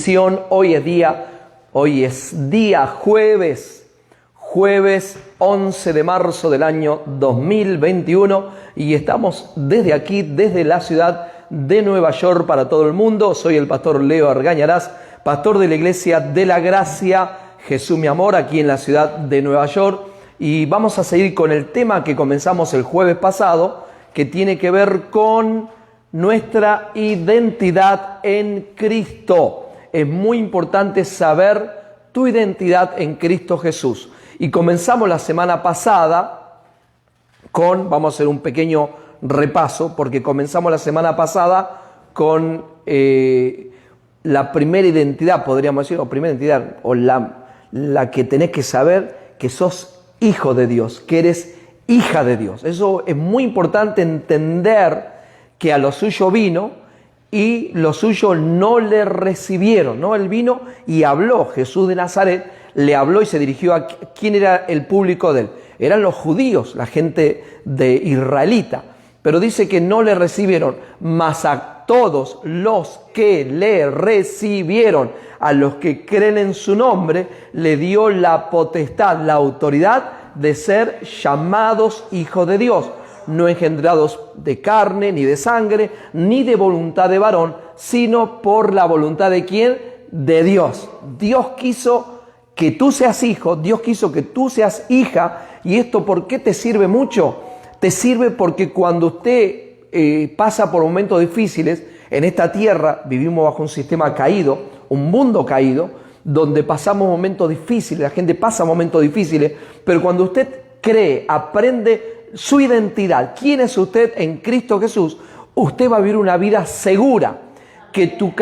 bendición. Hoy es día jueves 11 de marzo del año 2021 y estamos desde aquí, desde la ciudad de Nueva York para todo el mundo. Soy el pastor Leo Argañarás, pastor de la Iglesia de la Gracia, Jesús mi amor, aquí en la ciudad de Nueva York. Y vamos a seguir con el tema que comenzamos el jueves pasado, que tiene que ver con nuestra identidad en Cristo. Es muy importante saber tu identidad en Cristo Jesús. Y comenzamos la semana pasada vamos a hacer un pequeño repaso, porque comenzamos la semana pasada con la primera identidad, podríamos decir, o la que tenés que saber, que sos hijo de Dios, que eres hija de Dios. Eso es muy importante entender, que a lo suyo vino y los suyos no le recibieron, ¿no? Él vino y habló, Jesús de Nazaret le habló y se dirigió a quién era el público de él. Eran los judíos, la gente de israelita, pero dice que no le recibieron, mas a todos los que le recibieron, a los que creen en su nombre, le dio la potestad, la autoridad de ser llamados hijos de Dios, no engendrados de carne, ni de sangre, ni de voluntad de varón, sino por la voluntad de ¿quién? De Dios. Dios quiso que tú seas hijo, Dios quiso que tú seas hija. ¿Y esto por qué te sirve mucho? Te sirve porque cuando usted pasa por momentos difíciles, en esta tierra vivimos bajo un sistema caído, un mundo caído, donde pasamos momentos difíciles, la gente pasa momentos difíciles, pero cuando usted cree, aprende su identidad, quién es usted en Cristo Jesús, usted va a vivir una vida segura, que tu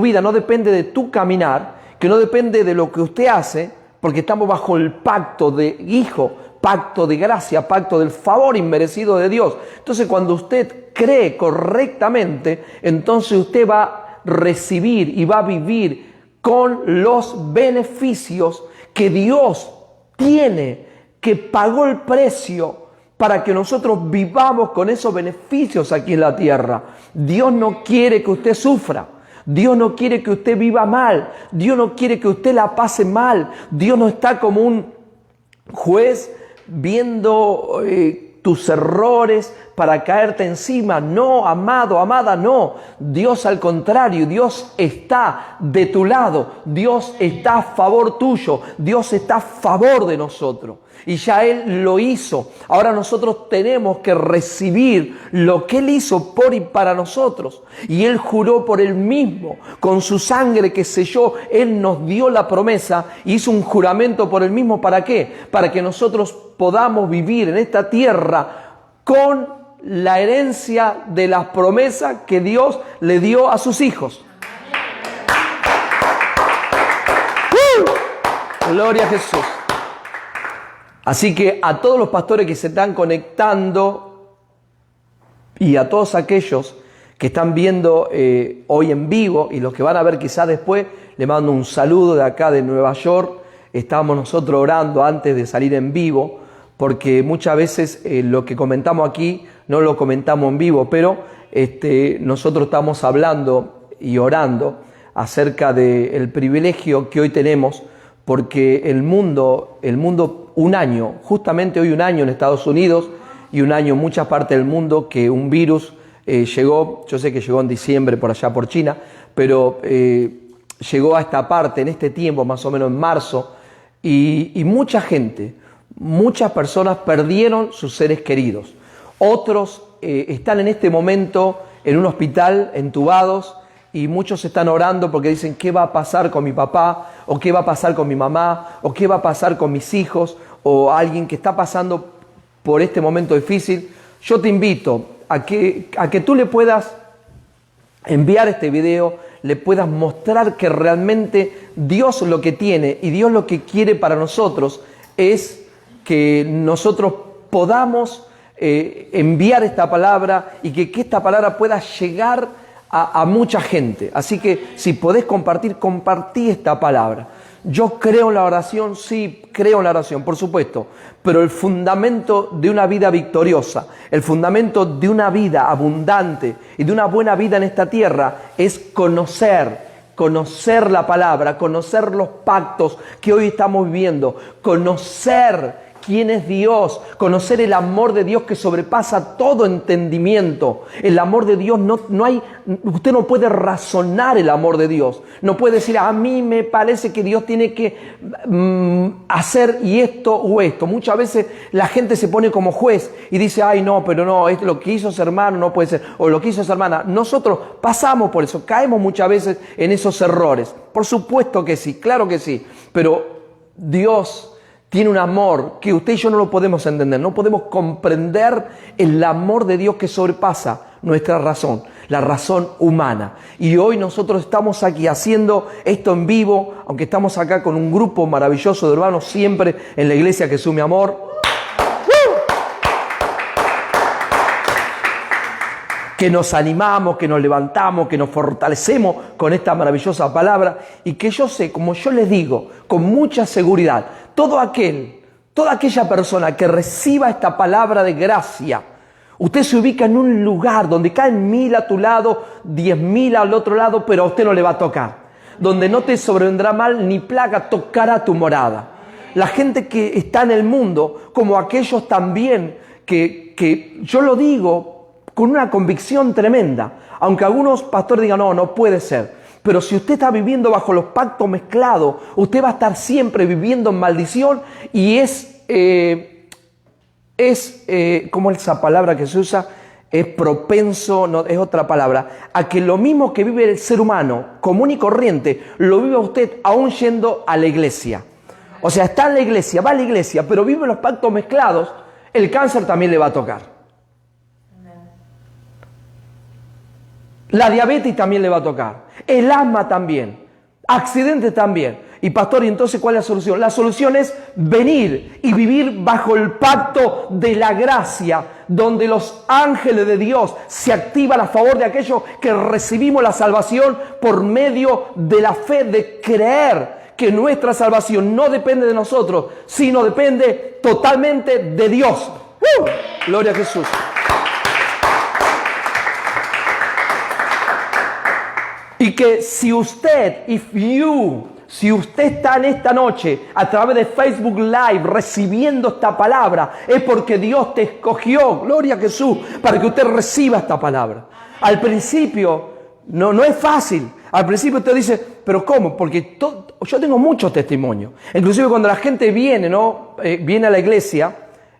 vida no depende de tu caminar, que no depende de lo que usted hace, porque estamos bajo el pacto de hijo, pacto de gracia, pacto del favor inmerecido de Dios. Entonces, cuando usted cree correctamente, entonces usted va a recibir y va a vivir con los beneficios que Dios tiene, que pagó el precio para que nosotros vivamos con esos beneficios aquí en la tierra. Dios no quiere que usted sufra. Dios no quiere que usted viva mal. Dios no quiere que usted la pase mal. Dios no está como un juez viendo tus errores para caerte encima. No, amado, amada, no. Dios al contrario, Dios está de tu lado. Dios está a favor tuyo. Dios está a favor de nosotros. Y ya Él lo hizo. Ahora nosotros tenemos que recibir lo que Él hizo por y para nosotros. Y Él juró por Él mismo. Con su sangre que selló, Él nos dio la promesa. Hizo un juramento por Él mismo. ¿Para qué? Para que nosotros podamos vivir en esta tierra con la herencia de las promesas que Dios le dio a sus hijos. Gloria a Jesús. Así que a todos los pastores que se están conectando y a todos aquellos que están viendo hoy en vivo y los que van a ver quizás después, le mando un saludo de acá de Nueva York. Estábamos nosotros orando antes de salir en vivo, porque muchas veces lo que comentamos aquí no lo comentamos en vivo, pero nosotros estamos hablando y orando acerca del privilegio que hoy tenemos, porque el mundo justamente hoy un año en Estados Unidos y un año en muchas partes del mundo que un virus llegó, yo sé que llegó en diciembre por allá por China, pero llegó a esta parte en este tiempo, más o menos en marzo, y mucha gente, muchas personas perdieron sus seres queridos. Otros están en este momento en un hospital entubados, y muchos están orando porque dicen, ¿qué va a pasar con mi papá? ¿O qué va a pasar con mi mamá? ¿O qué va a pasar con mis hijos? O alguien que está pasando por este momento difícil. Yo te invito a que tú le puedas enviar este video, le puedas mostrar que realmente Dios lo que tiene y Dios lo que quiere para nosotros es que nosotros podamos enviar esta palabra y que esta palabra pueda llegar a mucha gente. Así que si podés compartí esta palabra. Yo creo en la oración, sí, creo en la oración, por supuesto, pero el fundamento de una vida victoriosa, el fundamento de una vida abundante y de una buena vida en esta tierra es conocer la palabra, conocer los pactos que hoy estamos viviendo, conocer quién es Dios, conocer el amor de Dios que sobrepasa todo entendimiento. El amor de Dios usted no puede razonar el amor de Dios. No puede decir, a mí me parece que Dios tiene que hacer y esto o esto. Muchas veces la gente se pone como juez y dice, ay no, pero no, es lo que hizo ese hermano no puede ser, o lo que hizo esa hermana. Nosotros pasamos por eso, caemos muchas veces en esos errores. Por supuesto que sí, claro que sí, pero Dios tiene un amor que usted y yo no lo podemos entender, no podemos comprender el amor de Dios que sobrepasa nuestra razón, la razón humana. Y hoy nosotros estamos aquí haciendo esto en vivo, aunque estamos acá con un grupo maravilloso de hermanos siempre en la iglesia Jesús mi amor. Que nos animamos, que nos levantamos, que nos fortalecemos con esta maravillosa palabra y que yo sé, como yo les digo, con mucha seguridad, toda aquella persona que reciba esta palabra de gracia, usted se ubica en un lugar donde caen 1000 a tu lado, 10.000 al otro lado, pero a usted no le va a tocar. Donde no te sobrevendrá mal ni plaga tocará tu morada. La gente que está en el mundo, como aquellos también que yo lo digo con una convicción tremenda, aunque algunos pastores digan, no puede ser. Pero si usted está viviendo bajo los pactos mezclados, usted va a estar siempre viviendo en maldición y ¿cómo es esa palabra que se usa? Es propenso, no, es otra palabra, a que lo mismo que vive el ser humano común y corriente, lo vive usted aún yendo a la iglesia. O sea, está en la iglesia, va a la iglesia, pero vive los pactos mezclados, el cáncer también le va a tocar. La diabetes también le va a tocar, el asma también, accidentes también. Y pastor, ¿y entonces cuál es la solución? La solución es venir y vivir bajo el pacto de la gracia, donde los ángeles de Dios se activan a favor de aquellos que recibimos la salvación por medio de la fe, de creer que nuestra salvación no depende de nosotros, sino depende totalmente de Dios. Gloria a Jesús. Y que si usted está en esta noche a través de Facebook Live recibiendo esta palabra, es porque Dios te escogió, gloria a Jesús, para que usted reciba esta palabra. Al principio no es fácil. Al principio usted dice, ¿pero cómo? Porque yo tengo muchos testimonios. Inclusive cuando la gente viene, viene a la iglesia,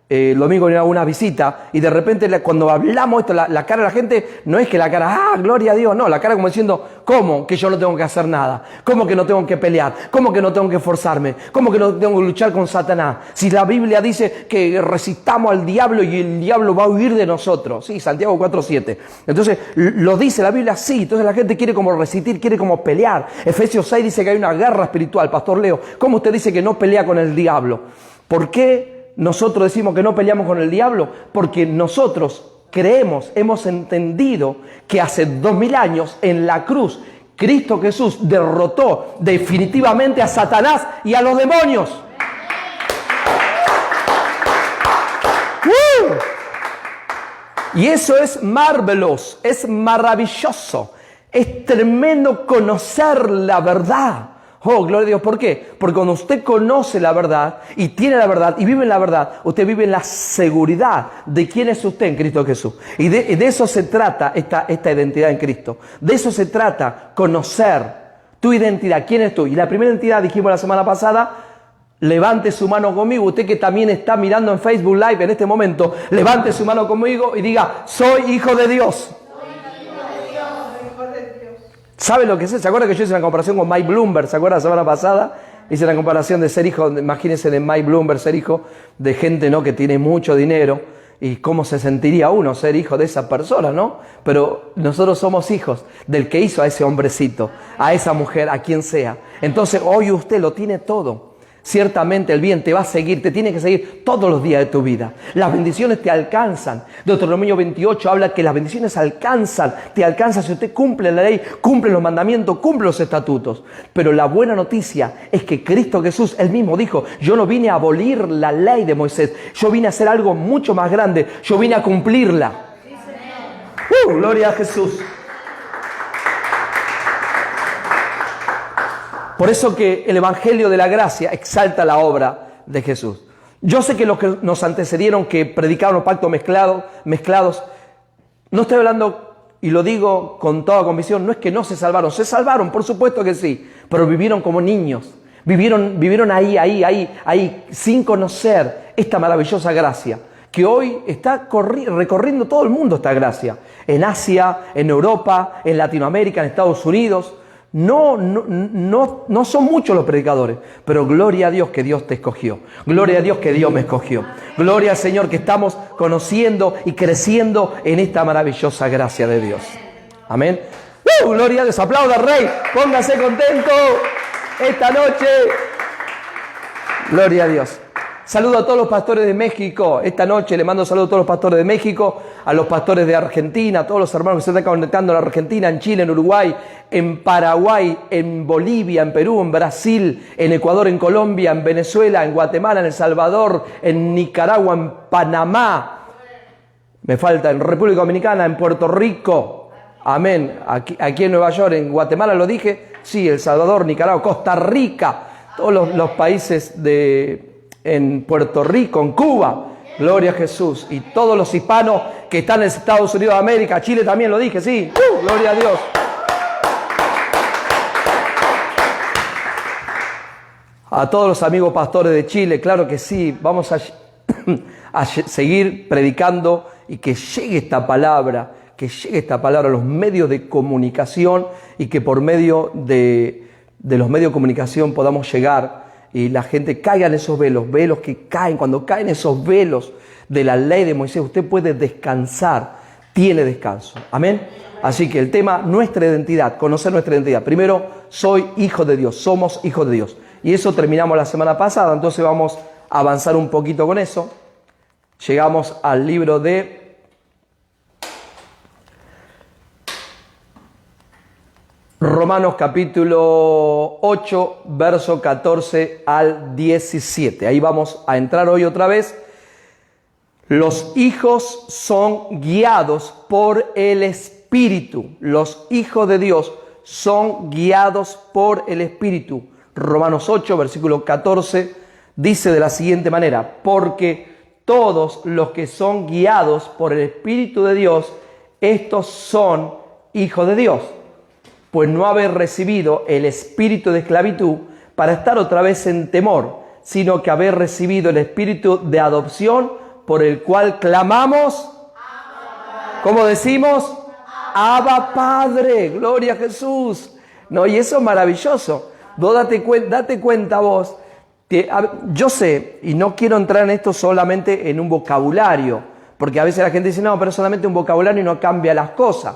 el domingo viene a una visita y de repente cuando hablamos esto, la cara de la gente no es que la cara, gloria a Dios, no, la cara como diciendo, ¿cómo que yo no tengo que hacer nada? ¿Cómo que no tengo que pelear? ¿Cómo que no tengo que esforzarme? ¿Cómo que no tengo que luchar con Satanás? Si la Biblia dice que resistamos al diablo y el diablo va a huir de nosotros, sí, Santiago 4:7. Entonces, lo dice la Biblia, sí, entonces la gente quiere como resistir, quiere como pelear. Efesios 6 dice que hay una guerra espiritual, Pastor Leo. ¿Cómo usted dice que no pelea con el diablo? ¿Por qué nosotros decimos que no peleamos con el diablo? Porque nosotros creemos, hemos entendido que hace 2000 años en la cruz, Cristo Jesús derrotó definitivamente a Satanás y a los demonios. Y eso es marvelous, es maravilloso, es tremendo conocer la verdad. Oh, gloria a Dios. ¿Por qué? Porque cuando usted conoce la verdad y tiene la verdad y vive en la verdad, usted vive en la seguridad de quién es usted en Cristo Jesús. Y de eso se trata esta identidad en Cristo. De eso se trata, conocer tu identidad. ¿Quién es tú? Y la primera identidad, dijimos la semana pasada, levante su mano conmigo. Usted que también está mirando en Facebook Live en este momento, levante su mano conmigo y diga, soy hijo de Dios. ¿Sabe lo que es? ¿Se acuerda que yo hice una comparación con Mike Bloomberg? ¿Se acuerda la semana pasada? Hice una comparación de ser hijo, imagínense de Mike Bloomberg, ser hijo de gente, ¿no?, que tiene mucho dinero. Y cómo se sentiría uno ser hijo de esa persona, ¿no? Pero nosotros somos hijos del que hizo a ese hombrecito, a esa mujer, a quien sea. Entonces hoy usted lo tiene todo. Ciertamente el bien te va a seguir, te tiene que seguir todos los días de tu vida. Las bendiciones te alcanzan. Deuteronomio 28 habla que las bendiciones te alcanzan si usted cumple la ley, cumple los mandamientos, cumple los estatutos. Pero la buena noticia es que Cristo Jesús, él mismo dijo, yo no vine a abolir la ley de Moisés, yo vine a hacer algo mucho más grande, yo vine a cumplirla. Gloria a Jesús. Por eso que el Evangelio de la Gracia exalta la obra de Jesús. Yo sé que los que nos antecedieron, que predicaron los pactos mezclados, no estoy hablando, y lo digo con toda convicción, no es que no se salvaron, por supuesto que sí, pero vivieron como niños, vivieron ahí, sin conocer esta maravillosa gracia, que hoy está recorriendo todo el mundo esta gracia, en Asia, en Europa, en Latinoamérica, en Estados Unidos. No son muchos los predicadores, pero gloria a Dios que Dios te escogió. Gloria a Dios que Dios me escogió. Gloria al Señor que estamos conociendo y creciendo en esta maravillosa gracia de Dios. Amén. Gloria a Dios. Aplauda al Rey. Póngase contento esta noche. Gloria a Dios. Saludo a todos los pastores de México. Esta noche le mando saludos a todos los pastores de México, a los pastores de Argentina, a todos los hermanos que se están conectando en Argentina, en Chile, en Uruguay, en Paraguay, en Bolivia, en Perú, en Brasil, en Ecuador, en Colombia, en Venezuela, en Guatemala, en El Salvador, en Nicaragua, en Panamá. Me falta en República Dominicana, en Puerto Rico. Amén. Aquí en Nueva York, en Guatemala lo dije. Sí, El Salvador, Nicaragua, Costa Rica, todos los países en Puerto Rico, en Cuba, gloria a Jesús, y todos los hispanos que están en Estados Unidos de América, Chile también lo dije, sí, gloria a Dios. A todos los amigos pastores de Chile, claro que sí, vamos a seguir predicando y que llegue esta palabra a los medios de comunicación y que por medio de los medios de comunicación podamos llegar y la gente caiga en esos velos que caen. Cuando caen esos velos de la ley de Moisés, usted puede descansar, tiene descanso. Amén. Así que el tema, nuestra identidad, conocer nuestra identidad. Primero, soy hijo de Dios, somos hijos de Dios. Y eso terminamos la semana pasada, entonces vamos a avanzar un poquito con eso. Llegamos al libro de Romanos capítulo 8, verso 14 al 17. Ahí vamos a entrar hoy otra vez. Los hijos son guiados por el Espíritu. Los hijos de Dios son guiados por el Espíritu. Romanos 8, versículo 14, dice de la siguiente manera: porque todos los que son guiados por el Espíritu de Dios, estos son hijos de Dios. Pues no haber recibido el espíritu de esclavitud para estar otra vez en temor, sino que haber recibido el espíritu de adopción por el cual clamamos, ¿cómo decimos? Abba Padre, gloria a Jesús. No, y eso es maravilloso. Vos date cuenta vos, yo sé, y no quiero entrar en esto solamente en un vocabulario, porque a veces la gente dice, no, pero solamente un vocabulario no cambia las cosas.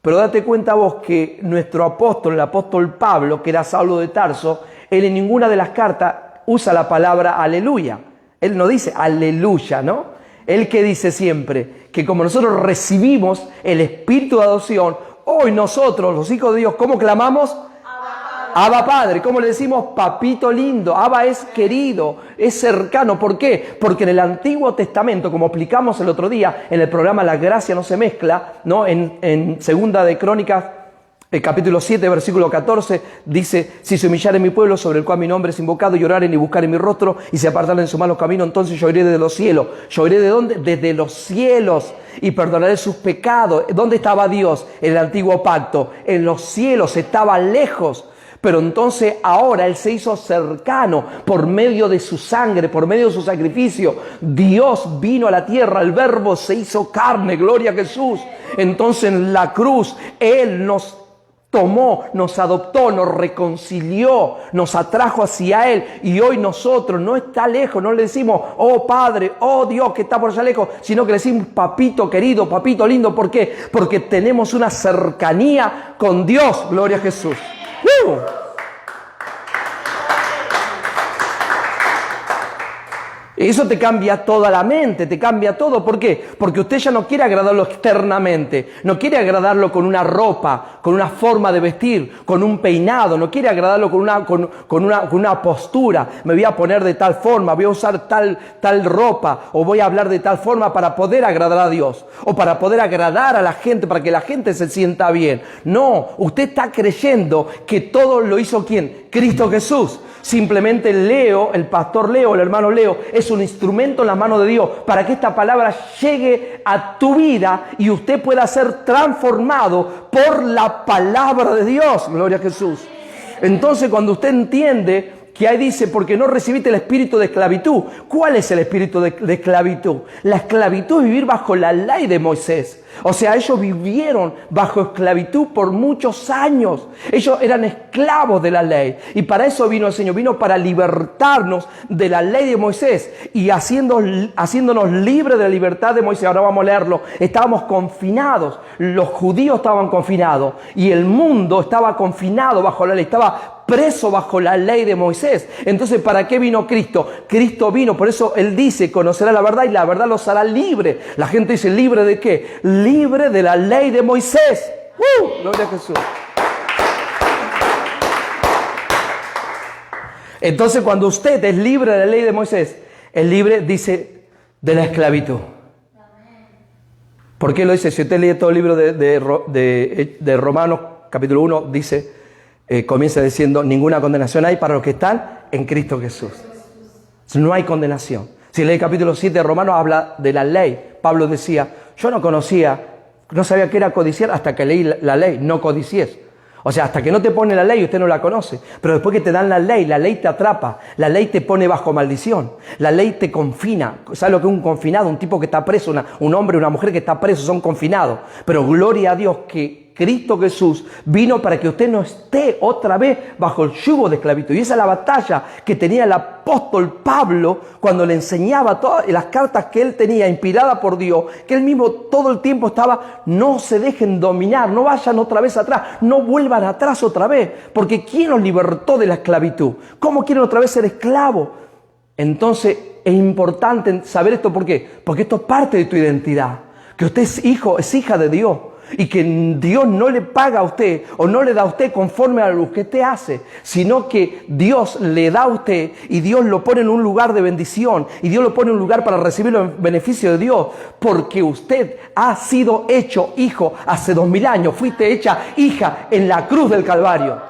Pero date cuenta vos que nuestro apóstol, el apóstol Pablo, que era Saulo de Tarso, él en ninguna de las cartas usa la palabra aleluya. Él no dice aleluya, ¿no? Él que dice siempre que como nosotros recibimos el espíritu de adopción, hoy nosotros, los hijos de Dios, ¿cómo clamamos? Abba Padre. ¿Cómo le decimos? Papito lindo. Abba es querido, es cercano. ¿Por qué? Porque en el Antiguo Testamento, como explicamos el otro día en el programa La Gracia no se mezcla, ¿no? En Segunda de Crónicas, el capítulo 7, versículo 14, dice: si se humillare mi pueblo, sobre el cual mi nombre es invocado, y oraren y buscaren mi rostro, y se apartaren de su malos caminos, entonces yo iré desde los cielos. ¿Yo iré de dónde? Desde los cielos, y perdonaré sus pecados. ¿Dónde estaba Dios en el antiguo pacto? En los cielos, estaba lejos. Pero entonces ahora Él se hizo cercano por medio de su sangre, por medio de su sacrificio. Dios vino a la tierra, el Verbo se hizo carne, gloria a Jesús. Entonces en la cruz Él nos tomó, nos adoptó, nos reconcilió, nos atrajo hacia Él. Y hoy nosotros no está lejos, no le decimos, oh Padre, oh Dios que está por allá lejos, sino que le decimos, papito querido, papito lindo. ¿Por qué? Porque tenemos una cercanía con Dios, gloria a Jesús. Eso te cambia toda la mente, te cambia todo. ¿Por qué? Porque usted ya no quiere agradarlo externamente, no quiere agradarlo con una ropa, con una forma de vestir, con un peinado, no quiere agradarlo con una postura. Me voy a poner de tal forma, voy a usar tal ropa, o voy a hablar de tal forma para poder agradar a Dios, o para poder agradar a la gente, para que la gente se sienta bien. No, usted está creyendo que todo lo hizo ¿quién? Cristo Jesús. Simplemente Leo, el pastor Leo, el hermano Leo, es un instrumento en las manos de Dios para que esta palabra llegue a tu vida y usted pueda ser transformado por la palabra de Dios. Gloria a Jesús. Entonces, cuando usted entiende que ahí dice, porque no recibiste el espíritu de esclavitud. ¿Cuál es el espíritu de esclavitud? La esclavitud es vivir bajo la ley de Moisés. O sea, ellos vivieron bajo esclavitud por muchos años. Ellos eran esclavos de la ley. Y para eso vino el Señor. Vino para libertarnos de la ley de Moisés y haciéndonos libres de la libertad de Moisés. Ahora vamos a leerlo. Estábamos confinados. Los judíos estaban confinados. Y el mundo estaba confinado bajo la ley. Estaba preso bajo la ley de Moisés. Entonces, ¿para qué vino Cristo? Cristo vino, por eso Él dice, conocerá la verdad y la verdad los hará libre. La gente dice, ¿libre de qué? Libre de la ley de Moisés. Gloria a Jesús. Entonces, cuando usted es libre de la ley de Moisés, es libre, dice, de la esclavitud. ¿Por qué lo dice? Si usted lee todo el libro de Romanos, capítulo 1, dice, comienza diciendo, ninguna condenación hay para los que están en Cristo Jesús. No hay condenación. Si lee el capítulo 7 de Romanos, habla de la ley. Pablo decía, yo no sabía qué era codiciar hasta que leí la ley, no codicies. O sea, hasta que no te pone la ley, usted no la conoce. Pero después que te dan la ley te atrapa. La ley te pone bajo maldición. La ley te confina. ¿Sabe lo que es un confinado? Un tipo que está preso, un hombre, una mujer que está preso, son confinados. Pero gloria a Dios que Cristo Jesús vino para que usted no esté otra vez bajo el yugo de esclavitud. Y esa es la batalla que tenía el apóstol Pablo cuando le enseñaba todas las cartas que él tenía, inspirada por Dios, que él mismo todo el tiempo estaba, no se dejen dominar, no vayan otra vez atrás, no vuelvan atrás otra vez, porque ¿quién los libertó de la esclavitud? ¿Cómo quieren otra vez ser esclavos? Entonces es importante saber esto, ¿por qué? Porque esto es parte de tu identidad, que usted es hijo, es hija de Dios. Y que Dios no le paga a usted o no le da a usted conforme a lo que usted hace, sino que Dios le da a usted y Dios lo pone en un lugar de bendición y Dios lo pone en un lugar para recibir los beneficios de Dios, porque usted ha sido hecho hijo hace 2000 años, fuiste hecha hija en la cruz del Calvario.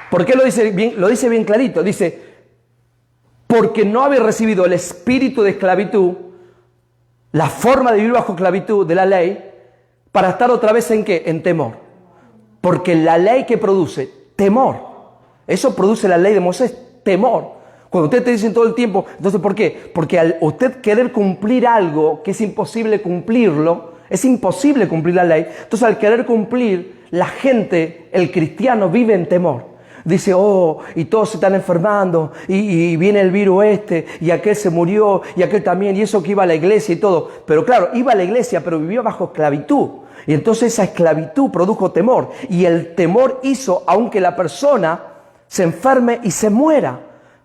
¿Por qué lo dice bien? Lo dice bien clarito, dice, porque no habéis recibido el espíritu de esclavitud, la forma de vivir bajo esclavitud de la ley, para estar otra vez ¿en qué? En temor. Porque la ley que produce temor, eso produce la ley de Moisés, temor. Cuando usted te dicen todo el tiempo, entonces ¿por qué? Porque al usted querer cumplir algo que es imposible cumplirlo, es imposible cumplir la ley, entonces al querer cumplir, la gente, el cristiano vive en temor. Dice, y todos se están enfermando, y viene el virus y aquel se murió, y aquel también, y eso que iba a la iglesia y todo. Pero claro, iba a la iglesia, pero vivió bajo esclavitud. Y entonces esa esclavitud produjo temor. Y el temor hizo, aunque la persona se enferme y se muera.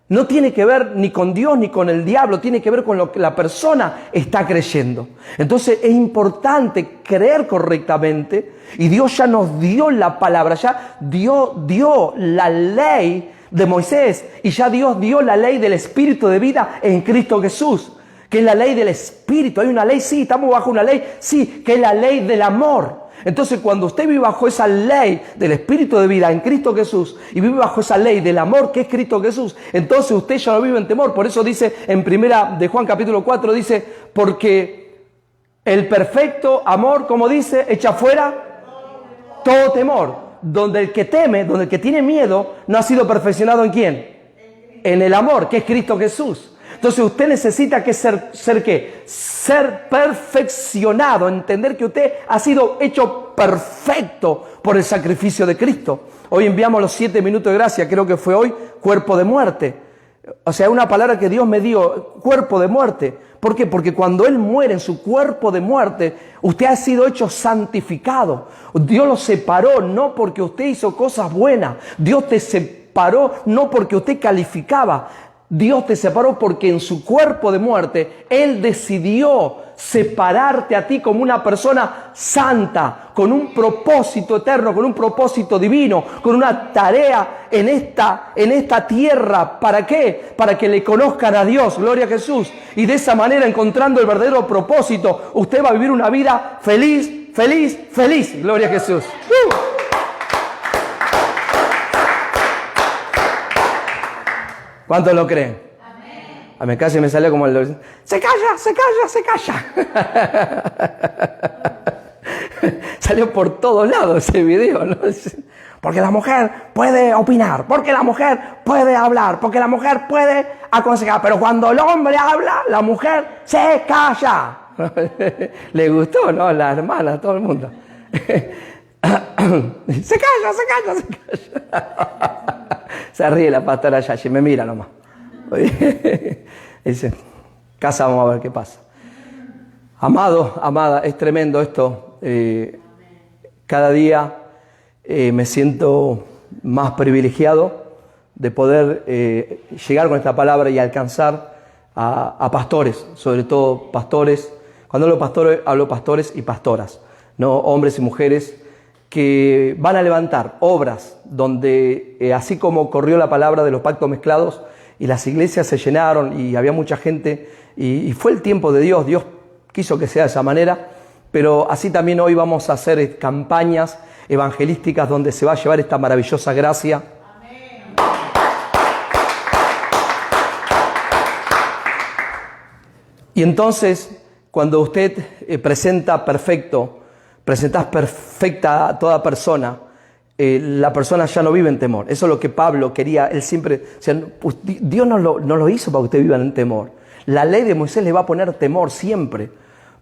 No tiene que ver ni con Dios ni con el diablo, tiene que ver con lo que la persona está creyendo. Entonces es importante creer correctamente y Dios ya nos dio la palabra, ya dio la ley de Moisés y ya Dios dio la ley del Espíritu de vida en Cristo Jesús, que es la ley del Espíritu. Hay una ley, sí, estamos bajo una ley, sí, que es la ley del amor. Entonces, cuando usted vive bajo esa ley del Espíritu de vida en Cristo Jesús y vive bajo esa ley del amor que es Cristo Jesús, entonces usted ya no vive en temor. Por eso dice en primera de Juan capítulo 4, dice, porque el perfecto amor, como dice, echa fuera todo temor. Donde el que teme, donde el que tiene miedo, no ha sido perfeccionado ¿en quién? En el amor, que es Cristo Jesús. Entonces usted necesita que ser ¿qué? Ser perfeccionado, entender que usted ha sido hecho perfecto por el sacrificio de Cristo. Hoy enviamos los 7 minutos de gracia, creo que fue hoy, cuerpo de muerte. O sea, una palabra que Dios me dio, cuerpo de muerte. ¿Por qué? Porque cuando Él muere en su cuerpo de muerte, usted ha sido hecho santificado. Dios lo separó, no porque usted hizo cosas buenas. Dios te separó separó no porque usted calificaba. Dios te separó porque en su cuerpo de muerte Él decidió separarte a ti como una persona santa, con un propósito eterno, con un propósito divino, con una tarea en esta tierra. ¿Para qué? Para que le conozcan a Dios, gloria a Jesús. Y de esa manera, encontrando el verdadero propósito, usted va a vivir una vida feliz, feliz, feliz, gloria a Jesús. ¿Cuántos lo creen? Amén. A mí casi me salió como el... ¡Se calla, se calla, se calla! Salió por todos lados ese video, ¿no? Porque la mujer puede opinar, porque la mujer puede hablar, porque la mujer puede aconsejar, pero cuando el hombre habla, la mujer se calla. Le gustó, ¿no? La hermana, todo el mundo. Se calla, se calla, se calla. Se ríe la pastora Yashi, me mira nomás. Dice, casa, vamos a ver qué pasa. Amado, amada, es tremendo esto. Cada día me siento más privilegiado de poder llegar con esta palabra y alcanzar a pastores, sobre todo pastores. Cuando hablo pastores y pastoras, no hombres y mujeres que van a levantar obras donde, así como corrió la palabra de los pactos mezclados y las iglesias se llenaron y había mucha gente y fue el tiempo de Dios, Dios quiso que sea de esa manera, pero así también hoy vamos a hacer campañas evangelísticas donde se va a llevar esta maravillosa gracia. Amén. Y entonces, cuando usted presentás perfecta a toda persona, la persona ya no vive en temor. Eso es lo que Pablo quería. Él siempre, o sea, Dios no lo hizo para que usted viva en temor. La ley de Moisés le va a poner temor siempre,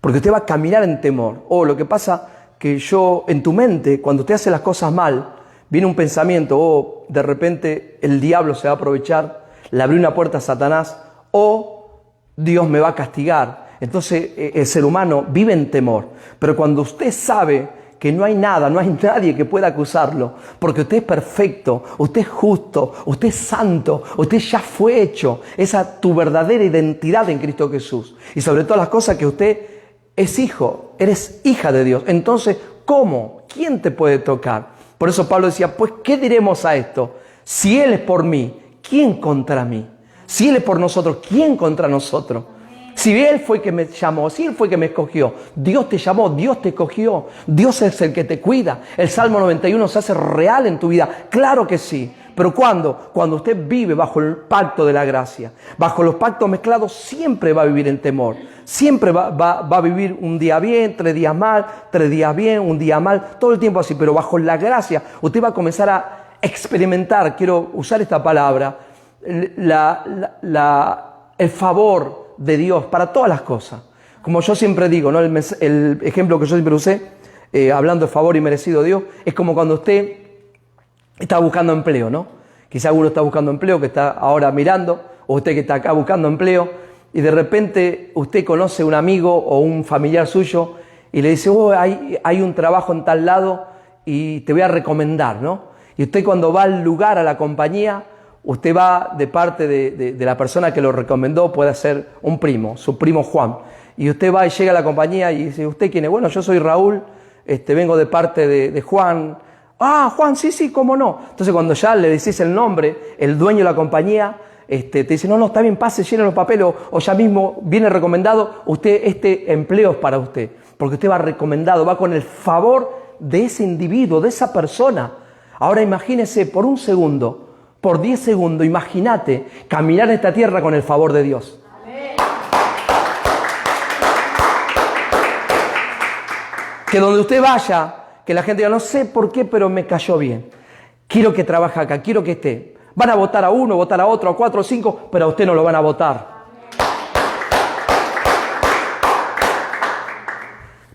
porque usted va a caminar en temor. Lo que pasa que en tu mente, cuando usted hace las cosas mal, viene un pensamiento, de repente el diablo se va a aprovechar, le abrió una puerta a Satanás, Dios me va a castigar. Entonces el ser humano vive en temor. Pero cuando usted sabe que no hay nadie que pueda acusarlo, porque usted es perfecto, usted es justo, usted es santo, usted ya fue hecho, esa tu verdadera identidad en Cristo Jesús. Y sobre todas las cosas que usted es hijo, eres hija de Dios. Entonces, ¿cómo? ¿Quién te puede tocar? Por eso Pablo decía, pues, ¿qué diremos a esto? Si Él es por mí, ¿quién contra mí? Si Él es por nosotros, ¿quién contra nosotros? Si Él fue que me llamó, si Él fue que me escogió, Dios te llamó, Dios te escogió, Dios es el que te cuida. El Salmo 91 se hace real en tu vida, claro que sí. Pero ¿cuándo? Cuando usted vive bajo el pacto de la gracia, bajo los pactos mezclados, siempre va a vivir en temor. Siempre va a vivir un día bien, 3 días mal, 3 días bien, un día mal, todo el tiempo así. Pero bajo la gracia, usted va a comenzar a experimentar, quiero usar esta palabra, el favor de Dios para todas las cosas. Como yo siempre digo, ¿no? El ejemplo que yo siempre usé, hablando de favor y merecido de Dios, es como cuando usted está buscando empleo, ¿no? Quizá uno está buscando empleo, que está ahora mirando, o usted que está acá buscando empleo, y de repente usted conoce un amigo o un familiar suyo y le dice, hay un trabajo en tal lado y te voy a recomendar, ¿no? Y usted cuando va al lugar, a la compañía, usted va de parte de la persona que lo recomendó, puede ser un primo, su primo Juan. Y usted va y llega a la compañía y dice, ¿usted quién es? Bueno, yo soy Raúl, vengo de parte de Juan. Ah, Juan, sí, cómo no. Entonces cuando ya le decís el nombre, el dueño de la compañía, te dice, no, está bien, pase, llene los papeles, o ya mismo viene recomendado, este empleo es para usted. Porque usted va recomendado, va con el favor de ese individuo, de esa persona. Ahora imagínese por un segundo, por 10 segundos, imagínate caminar en esta tierra con el favor de Dios. Amén. Que donde usted vaya, que la gente diga, no sé por qué, pero me cayó bien. Quiero que trabaje acá, quiero que esté. Van a votar a uno, votar a otro, a 4 o 5, pero a usted no lo van a votar.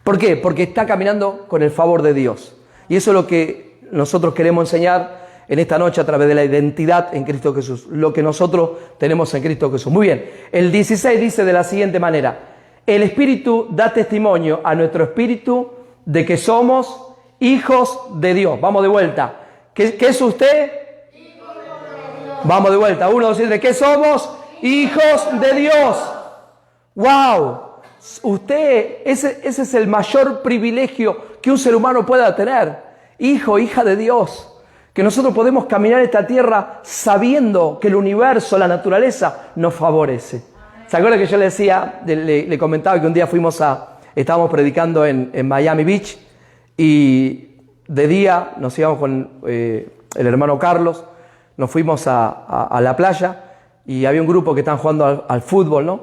¿Por qué? Porque está caminando con el favor de Dios. Y eso es lo que nosotros queremos enseñar en esta noche a través de la identidad en Cristo Jesús. Lo que nosotros tenemos en Cristo Jesús. Muy bien. El 16 dice de la siguiente manera. El Espíritu da testimonio a nuestro espíritu de que somos hijos de Dios. Vamos de vuelta. ¿Qué es usted? Vamos de vuelta. 1, 2 y 3. ¿Qué somos? Hijos de Dios. ¡Wow! Usted, ese es el mayor privilegio que un ser humano pueda tener. Hijo, hija de Dios. Que nosotros podemos caminar esta tierra sabiendo que el universo, la naturaleza, nos favorece. ¿Se acuerdan que yo le decía, le comentaba que un día estábamos predicando en Miami Beach y de día nos íbamos con el hermano Carlos, nos fuimos a la playa y había un grupo que estaban jugando al fútbol, ¿no?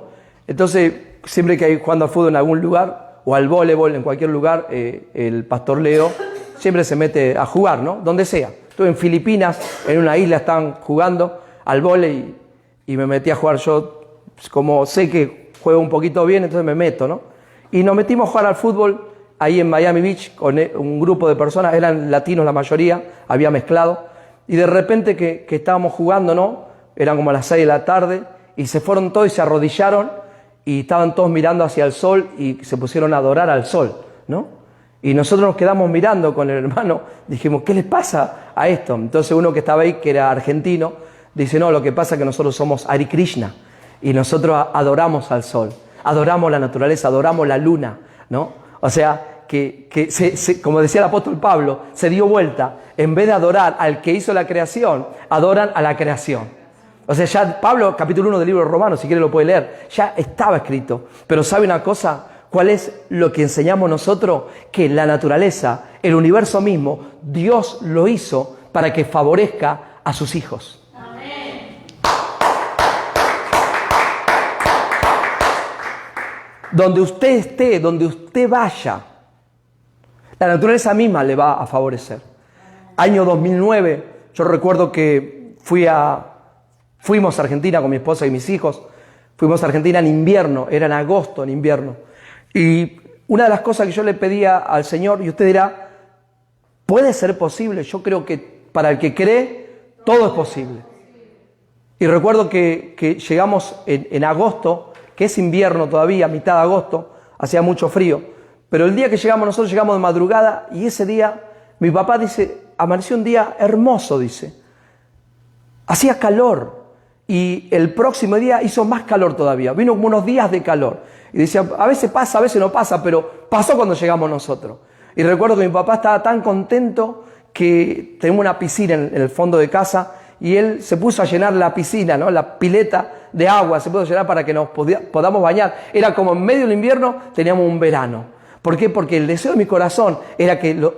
Entonces, siempre que hay jugando al fútbol en algún lugar o al voleibol en cualquier lugar, el pastor Leo siempre se mete a jugar, ¿no? Donde sea. Estuve en Filipinas, en una isla estaban jugando al vóley y me metí a jugar yo, como sé que juego un poquito bien, entonces me meto, ¿no? Y nos metimos a jugar al fútbol ahí en Miami Beach con un grupo de personas, eran latinos la mayoría, había mezclado, y de repente que estábamos jugando, ¿no? Eran como las 6 de la tarde, y se fueron todos y se arrodillaron, y estaban todos mirando hacia el sol, y se pusieron a adorar al sol, ¿no? Y nosotros nos quedamos mirando con el hermano, dijimos, ¿qué les pasa a esto? Entonces uno que estaba ahí, que era argentino, dice, no, lo que pasa es que nosotros somos Hare Krishna, y nosotros adoramos al sol, adoramos la naturaleza, adoramos la luna, ¿no? O sea, que como decía el apóstol Pablo, se dio vuelta, en vez de adorar al que hizo la creación, adoran a la creación. O sea, ya Pablo, capítulo 1 del libro de Romanos, si quiere lo puede leer, ya estaba escrito. Pero ¿sabe una cosa? ¿Cuál es lo que enseñamos nosotros? Que la naturaleza, el universo mismo, Dios lo hizo para que favorezca a sus hijos. Amén. Donde usted esté, donde usted vaya, la naturaleza misma le va a favorecer. Año 2009, yo recuerdo que fuimos a Argentina con mi esposa y mis hijos. Fuimos a Argentina en invierno, era en agosto, en invierno. Y una de las cosas que yo le pedía al Señor, y usted dirá, ¿puede ser posible? Yo creo que para el que cree, todo es posible. Y recuerdo que llegamos en agosto, que es invierno todavía, mitad de agosto, hacía mucho frío. Pero el día que nosotros llegamos de madrugada, y ese día, mi papá dice, amaneció un día hermoso, dice. Hacía calor. Y el próximo día hizo más calor todavía. Vino como unos días de calor. Y decía, a veces pasa, a veces no pasa, pero pasó cuando llegamos nosotros. Y recuerdo que mi papá estaba tan contento que tenemos una piscina en el fondo de casa y él se puso a llenar la piscina, ¿no? La pileta de agua se puso a llenar para que nos podamos bañar. Era como en medio del invierno teníamos un verano. ¿Por qué? Porque el deseo de mi corazón era que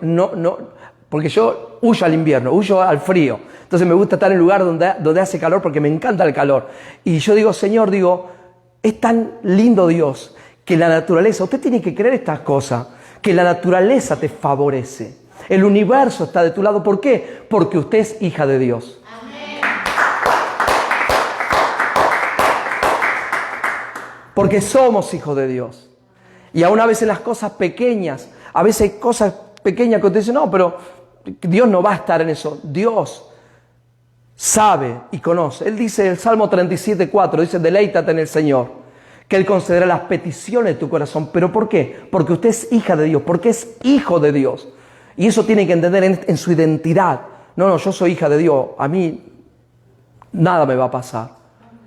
porque yo huyo al invierno, huyo al frío. Entonces me gusta estar en un lugar donde hace calor porque me encanta el calor. Y yo digo, Señor, es tan lindo Dios que la naturaleza, usted tiene que creer estas cosas, que la naturaleza te favorece. El universo está de tu lado. ¿Por qué? Porque usted es hija de Dios. Amén. Porque somos hijos de Dios. Y aún a veces las cosas pequeñas, a veces hay cosas pequeñas que usted dice, no, pero Dios no va a estar en eso. Dios sabe y conoce. Él dice, el Salmo 37:4, dice, deleítate en el Señor, que Él concederá las peticiones de tu corazón. ¿Pero por qué? Porque usted es hija de Dios, porque es hijo de Dios. Y eso tiene que entender en su identidad. No, yo soy hija de Dios, a mí nada me va a pasar.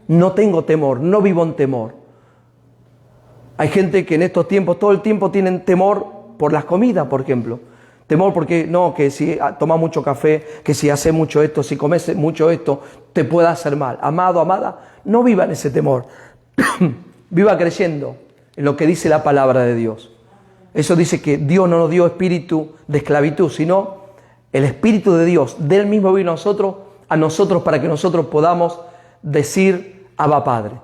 No tengo temor, no vivo en temor. Hay gente que en estos tiempos, todo el tiempo tienen temor por las comidas, por ejemplo. Temor porque, no, que si tomas mucho café, que si haces mucho esto, si comes mucho esto, te puede hacer mal. Amado, amada, no viva en ese temor. Viva creyendo en lo que dice la palabra de Dios. Eso dice que Dios no nos dio espíritu de esclavitud, sino el Espíritu de Dios, del mismo vino a nosotros para que nosotros podamos decir Abba Padre.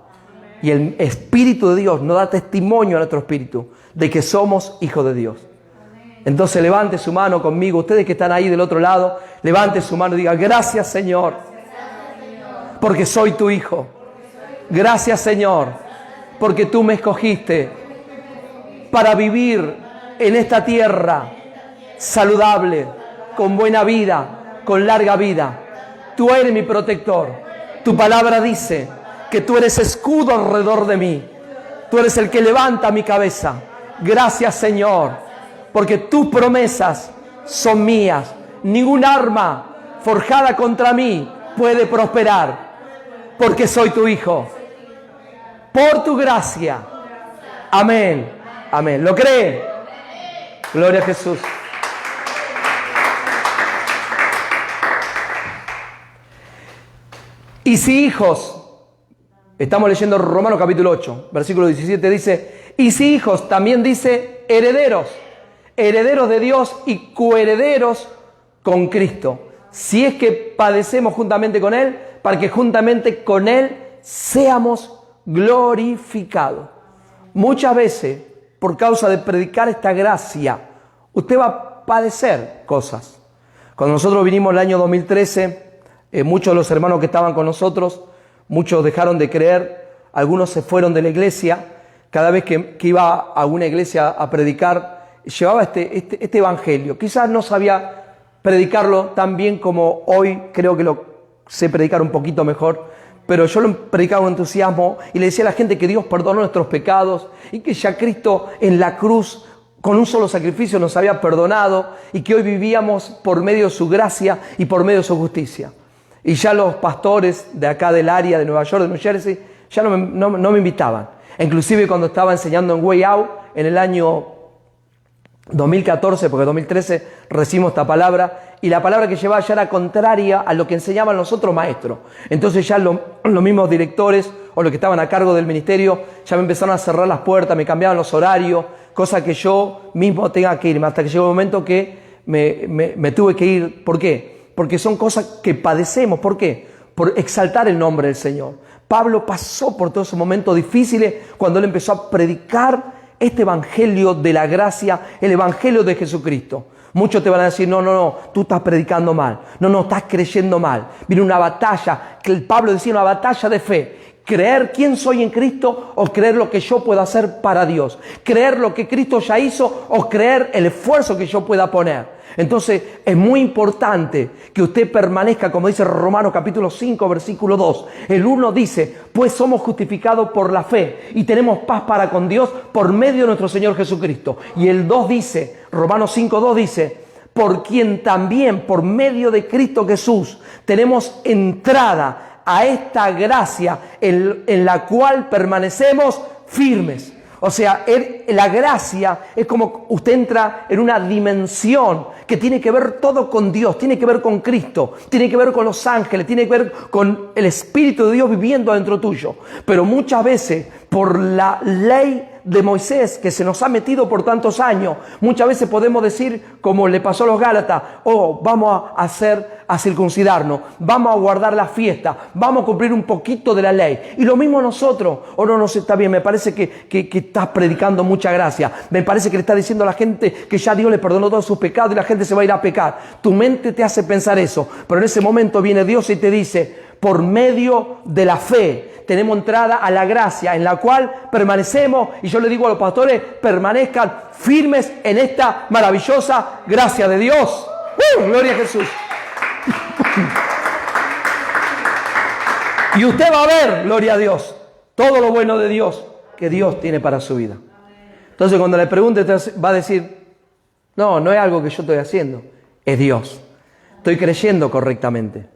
Y el Espíritu de Dios nos da testimonio a nuestro espíritu de que somos hijos de Dios. Entonces levante su mano conmigo, ustedes que están ahí del otro lado, levante su mano y diga, gracias Señor, porque soy tu hijo. Gracias Señor, porque tú me escogiste para vivir en esta tierra saludable, con buena vida, con larga vida. Tú eres mi protector. Tu palabra dice que tú eres escudo alrededor de mí. Tú eres el que levanta mi cabeza. Gracias Señor, porque tus promesas son mías. Ningún arma forjada contra mí puede prosperar, porque soy tu hijo. Por tu gracia. Amén. Amén. ¿Lo cree? Gloria a Jesús. Y si hijos, estamos leyendo Romanos capítulo 8, versículo 17, dice, y si hijos, también dice herederos, herederos de Dios y coherederos con Cristo, si es que padecemos juntamente con Él, para que juntamente con Él seamos glorificados. Muchas veces, por causa de predicar esta gracia, usted va a padecer cosas. Cuando nosotros vinimos el año 2013, muchos de los hermanos que estaban con nosotros, muchos dejaron de creer, algunos se fueron de la iglesia. Cada vez que iba a una iglesia a predicar, llevaba este evangelio. Quizás no sabía predicarlo tan bien como hoy, creo que lo sé predicar un poquito mejor, pero yo lo predicaba con entusiasmo y le decía a la gente que Dios perdonó nuestros pecados y que ya Cristo en la cruz con un solo sacrificio nos había perdonado y que hoy vivíamos por medio de su gracia y por medio de su justicia. Y ya los pastores de acá del área de Nueva York, de New Jersey, ya no me invitaban. Inclusive cuando estaba enseñando en Way Out en el año 2014, porque en 2013 recibimos esta palabra, y la palabra que llevaba ya era contraria a lo que enseñaban los otros maestros. Entonces ya los mismos directores o los que estaban a cargo del ministerio ya me empezaron a cerrar las puertas, me cambiaban los horarios, cosa que yo mismo tenga que irme, hasta que llegó un momento que me tuve que ir. ¿Por qué? Porque son cosas que padecemos. ¿Por qué? Por exaltar el nombre del Señor. Pablo pasó por todos esos momentos difíciles cuando él empezó a predicar este evangelio de la gracia, el evangelio de Jesucristo. Muchos te van a decir, no, tú estás predicando mal. No, estás creyendo mal. Viene una batalla, que el Pablo decía, una batalla de fe. Creer quién soy en Cristo o creer lo que yo puedo hacer para Dios. Creer lo que Cristo ya hizo o creer el esfuerzo que yo pueda poner. Entonces es muy importante que usted permanezca, como dice Romanos capítulo 5, versículo 2. El 1 dice, pues somos justificados por la fe y tenemos paz para con Dios por medio de nuestro Señor Jesucristo. Y el 2 dice, Romanos 5, 2 dice, por quien también por medio de Cristo Jesús tenemos entrada a esta gracia en la cual permanecemos firmes. O sea, la gracia es como usted entra en una dimensión que tiene que ver todo con Dios, tiene que ver con Cristo, tiene que ver con los ángeles, tiene que ver con el Espíritu de Dios viviendo dentro tuyo. Pero muchas veces, por la ley de Moisés que se nos ha metido por tantos años, muchas veces podemos decir, como le pasó a los Gálatas, vamos a circuncidarnos, vamos a guardar la fiesta, vamos a cumplir un poquito de la ley. Y lo mismo nosotros, no sé, está bien, me parece que estás predicando mucha gracia, me parece que le estás diciendo a la gente que ya Dios le perdonó todos sus pecados y la gente se va a ir a pecar. Tu mente te hace pensar eso, pero en ese momento viene Dios y te dice, por medio de la fe, tenemos entrada a la gracia en la cual permanecemos, y yo le digo a los pastores, permanezcan firmes en esta maravillosa gracia de Dios. ¡Gloria a Jesús! Y usted va a ver, gloria a Dios, todo lo bueno de Dios que Dios tiene para su vida. Entonces cuando le pregunte, va a decir, no es algo que yo estoy haciendo, es Dios. Estoy creyendo correctamente.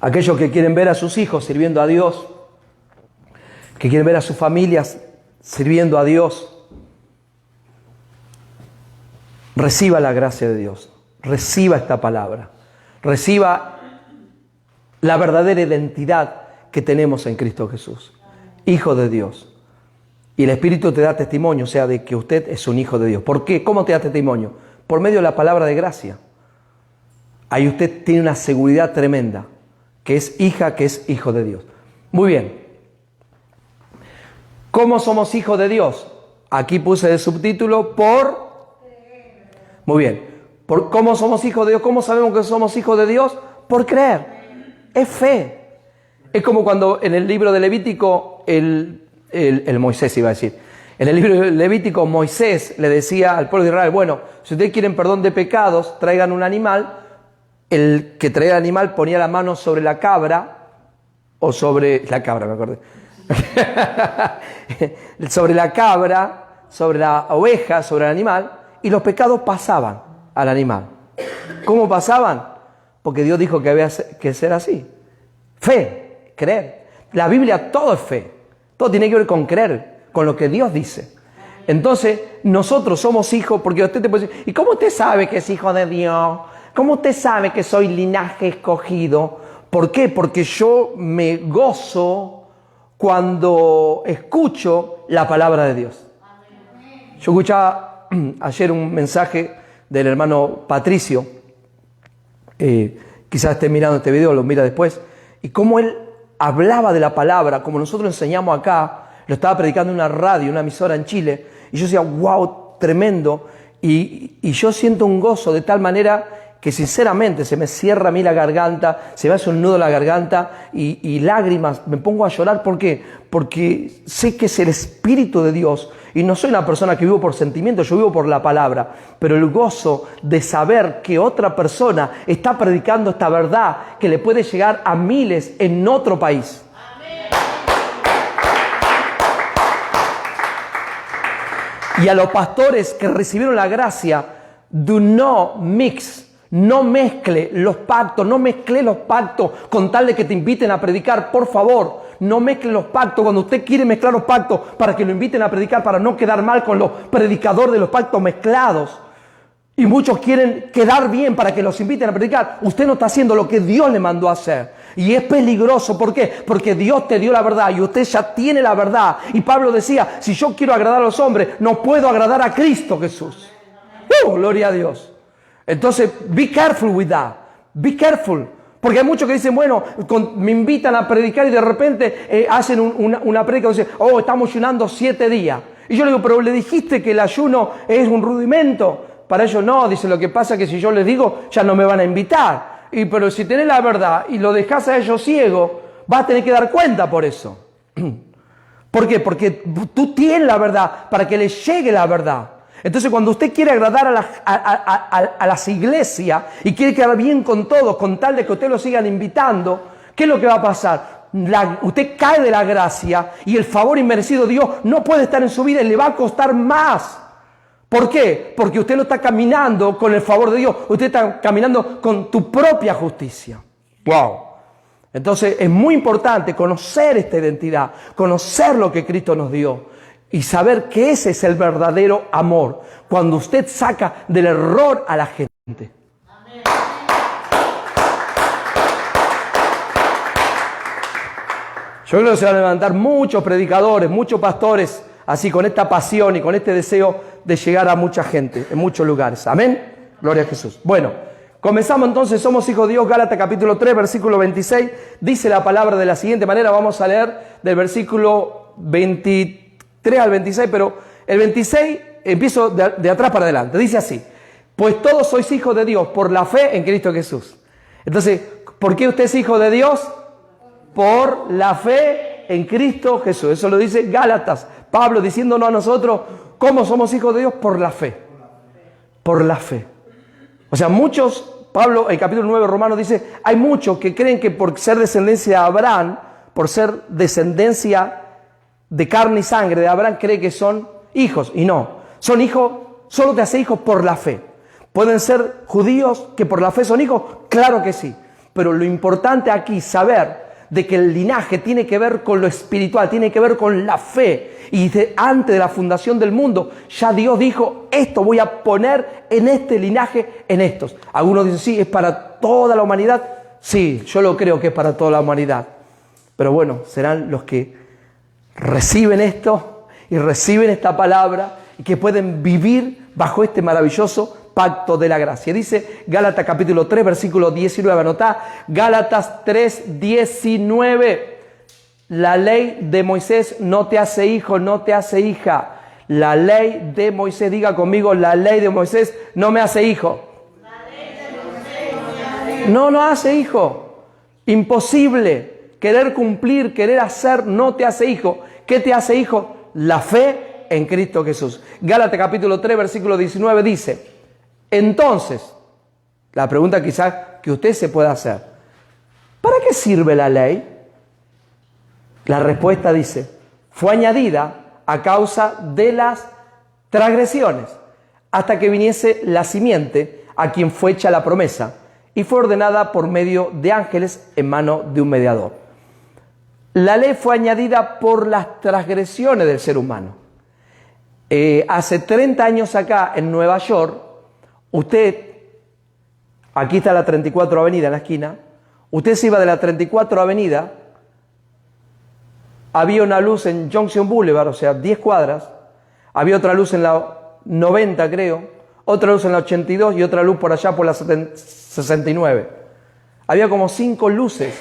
Aquellos que quieren ver a sus hijos sirviendo a Dios, que quieren ver a sus familias sirviendo a Dios, reciba la gracia de Dios, reciba esta palabra, reciba la verdadera identidad que tenemos en Cristo Jesús, hijo de Dios. Y el Espíritu te da testimonio, o sea, de que usted es un hijo de Dios. ¿Por qué? ¿Cómo te da testimonio? Por medio de la palabra de gracia. Ahí usted tiene una seguridad tremenda, que es hija, que es hijo de Dios. Muy bien. ¿Cómo somos hijos de Dios? Aquí puse de subtítulo Muy bien. ¿Cómo somos hijos de Dios? ¿Cómo sabemos que somos hijos de Dios? Por creer. Es fe. Es como cuando en el libro de Levítico, el Moisés iba a decir, en el libro de Levítico Moisés le decía al pueblo de Israel, bueno, si ustedes quieren perdón de pecados, traigan un animal. El que traía el animal ponía la mano sobre la cabra, o sobre la cabra, me acordé. Sobre la cabra, sobre la oveja, sobre el animal, y los pecados pasaban. al animal. ¿Cómo pasaban? Porque Dios dijo que había que ser así. Fe, creer. La Biblia todo es fe. Todo tiene que ver con creer, con lo que Dios dice. Entonces, nosotros somos hijos, porque usted te puede decir, ¿y cómo usted sabe que es hijo de Dios? ¿Cómo usted sabe que soy linaje escogido? ¿Por qué? Porque yo me gozo cuando escucho la palabra de Dios. Yo escuchaba ayer un mensaje del hermano Patricio, quizás esté mirando este video, lo mira después, y cómo él hablaba de la palabra, como nosotros enseñamos acá, lo estaba predicando en una radio, una emisora en Chile, y yo decía, wow, tremendo, y yo siento un gozo de tal manera que sinceramente se me cierra a mí la garganta, se me hace un nudo en la garganta y lágrimas, me pongo a llorar. ¿Por qué? Porque sé que es el Espíritu de Dios y no soy una persona que vivo por sentimientos, yo vivo por la palabra, pero el gozo de saber que otra persona está predicando esta verdad que le puede llegar a miles en otro país. Y a los pastores que recibieron la gracia, do not mix. No mezcle los pactos, no mezcle los pactos con tal de que te inviten a predicar, por favor. No mezcle los pactos cuando usted quiere mezclar los pactos para que lo inviten a predicar, para no quedar mal con los predicadores de los pactos mezclados. Y muchos quieren quedar bien para que los inviten a predicar. Usted no está haciendo lo que Dios le mandó a hacer. Y es peligroso. ¿Por qué? Porque Dios te dio la verdad y usted ya tiene la verdad. Y Pablo decía, si yo quiero agradar a los hombres, no puedo agradar a Cristo Jesús. Gloria a Dios. Entonces, be careful with that. Be careful. Porque hay muchos que dicen, bueno, me invitan a predicar y de repente hacen una predica y dicen, oh, estamos ayunando 7 días. Y yo le digo, pero le dijiste que el ayuno es un rudimento. Para ellos no, dice, lo que pasa es que si yo les digo, ya no me van a invitar. Pero si tenés la verdad y lo dejás a ellos ciegos, vas a tener que dar cuenta por eso. ¿Por qué? Porque tú tienes la verdad para que les llegue la verdad. Entonces, cuando usted quiere agradar a las iglesias y quiere quedar bien con todos, con tal de que usted lo sigan invitando, ¿qué es lo que va a pasar? Usted cae de la gracia y el favor inmerecido de Dios no puede estar en su vida y le va a costar más. ¿Por qué? Porque usted no está caminando con el favor de Dios, usted está caminando con tu propia justicia. ¡Wow! Entonces, es muy importante conocer esta identidad, conocer lo que Cristo nos dio. Y saber que ese es el verdadero amor. Cuando usted saca del error a la gente. Amén. Yo creo que se van a levantar muchos predicadores, muchos pastores, así con esta pasión y con este deseo de llegar a mucha gente, en muchos lugares. Amén. Gloria a Jesús. Bueno, comenzamos entonces. Somos hijos de Dios. Gálatas capítulo 3, versículo 26. Dice la palabra de la siguiente manera. Vamos a leer del versículo 23 al 26, pero el 26 empiezo de atrás para adelante. Dice así: pues todos sois hijos de Dios por la fe en Cristo Jesús. Entonces, ¿por qué usted es hijo de Dios? Por la fe en Cristo Jesús. Eso lo dice Gálatas. Pablo diciéndonos a nosotros cómo somos hijos de Dios por la fe. Por la fe. O sea, muchos, Pablo en el capítulo 9 de Romanos dice, hay muchos que creen que por ser descendencia de Abraham, por ser descendencia de carne y sangre de Abraham, cree que son hijos. Y no, son hijos, solo te hace hijos por la fe. ¿Pueden ser judíos que por la fe son hijos? Claro que sí. Pero lo importante aquí es saber de que el linaje tiene que ver con lo espiritual, tiene que ver con la fe. Y antes de la fundación del mundo, ya Dios dijo, esto voy a poner en este linaje, en estos. Algunos dicen, sí, es para toda la humanidad. Sí, yo lo creo que es para toda la humanidad. Pero bueno, serán los que reciben esto y reciben esta palabra y que pueden vivir bajo este maravilloso pacto de la gracia. Dice Gálatas capítulo 3, versículo 19. Anotá, Gálatas 3, 19. La ley de Moisés no te hace hijo, no te hace hija. La ley de Moisés, diga conmigo, la ley de Moisés no me hace hijo. La ley de Moisés no me hace hijo. No hace hijo. Imposible. Querer cumplir, querer hacer, no te hace hijo. ¿Qué te hace hijo? La fe en Cristo Jesús. Gálatas capítulo 3, versículo 19 dice, entonces, la pregunta quizás que usted se pueda hacer, ¿para qué sirve la ley? La respuesta dice, fue añadida a causa de las transgresiones, hasta que viniese la simiente a quien fue hecha la promesa, y fue ordenada por medio de ángeles en mano de un mediador. La ley fue añadida por las transgresiones del ser humano. Hace 30 años acá en Nueva York, aquí está la 34 Avenida en la esquina, usted se iba de la 34 Avenida, había una luz en Junction Boulevard, o sea, 10 cuadras, había otra luz en la 90 creo, otra luz en la 82 y otra luz por allá por la 69. Había como 5 luces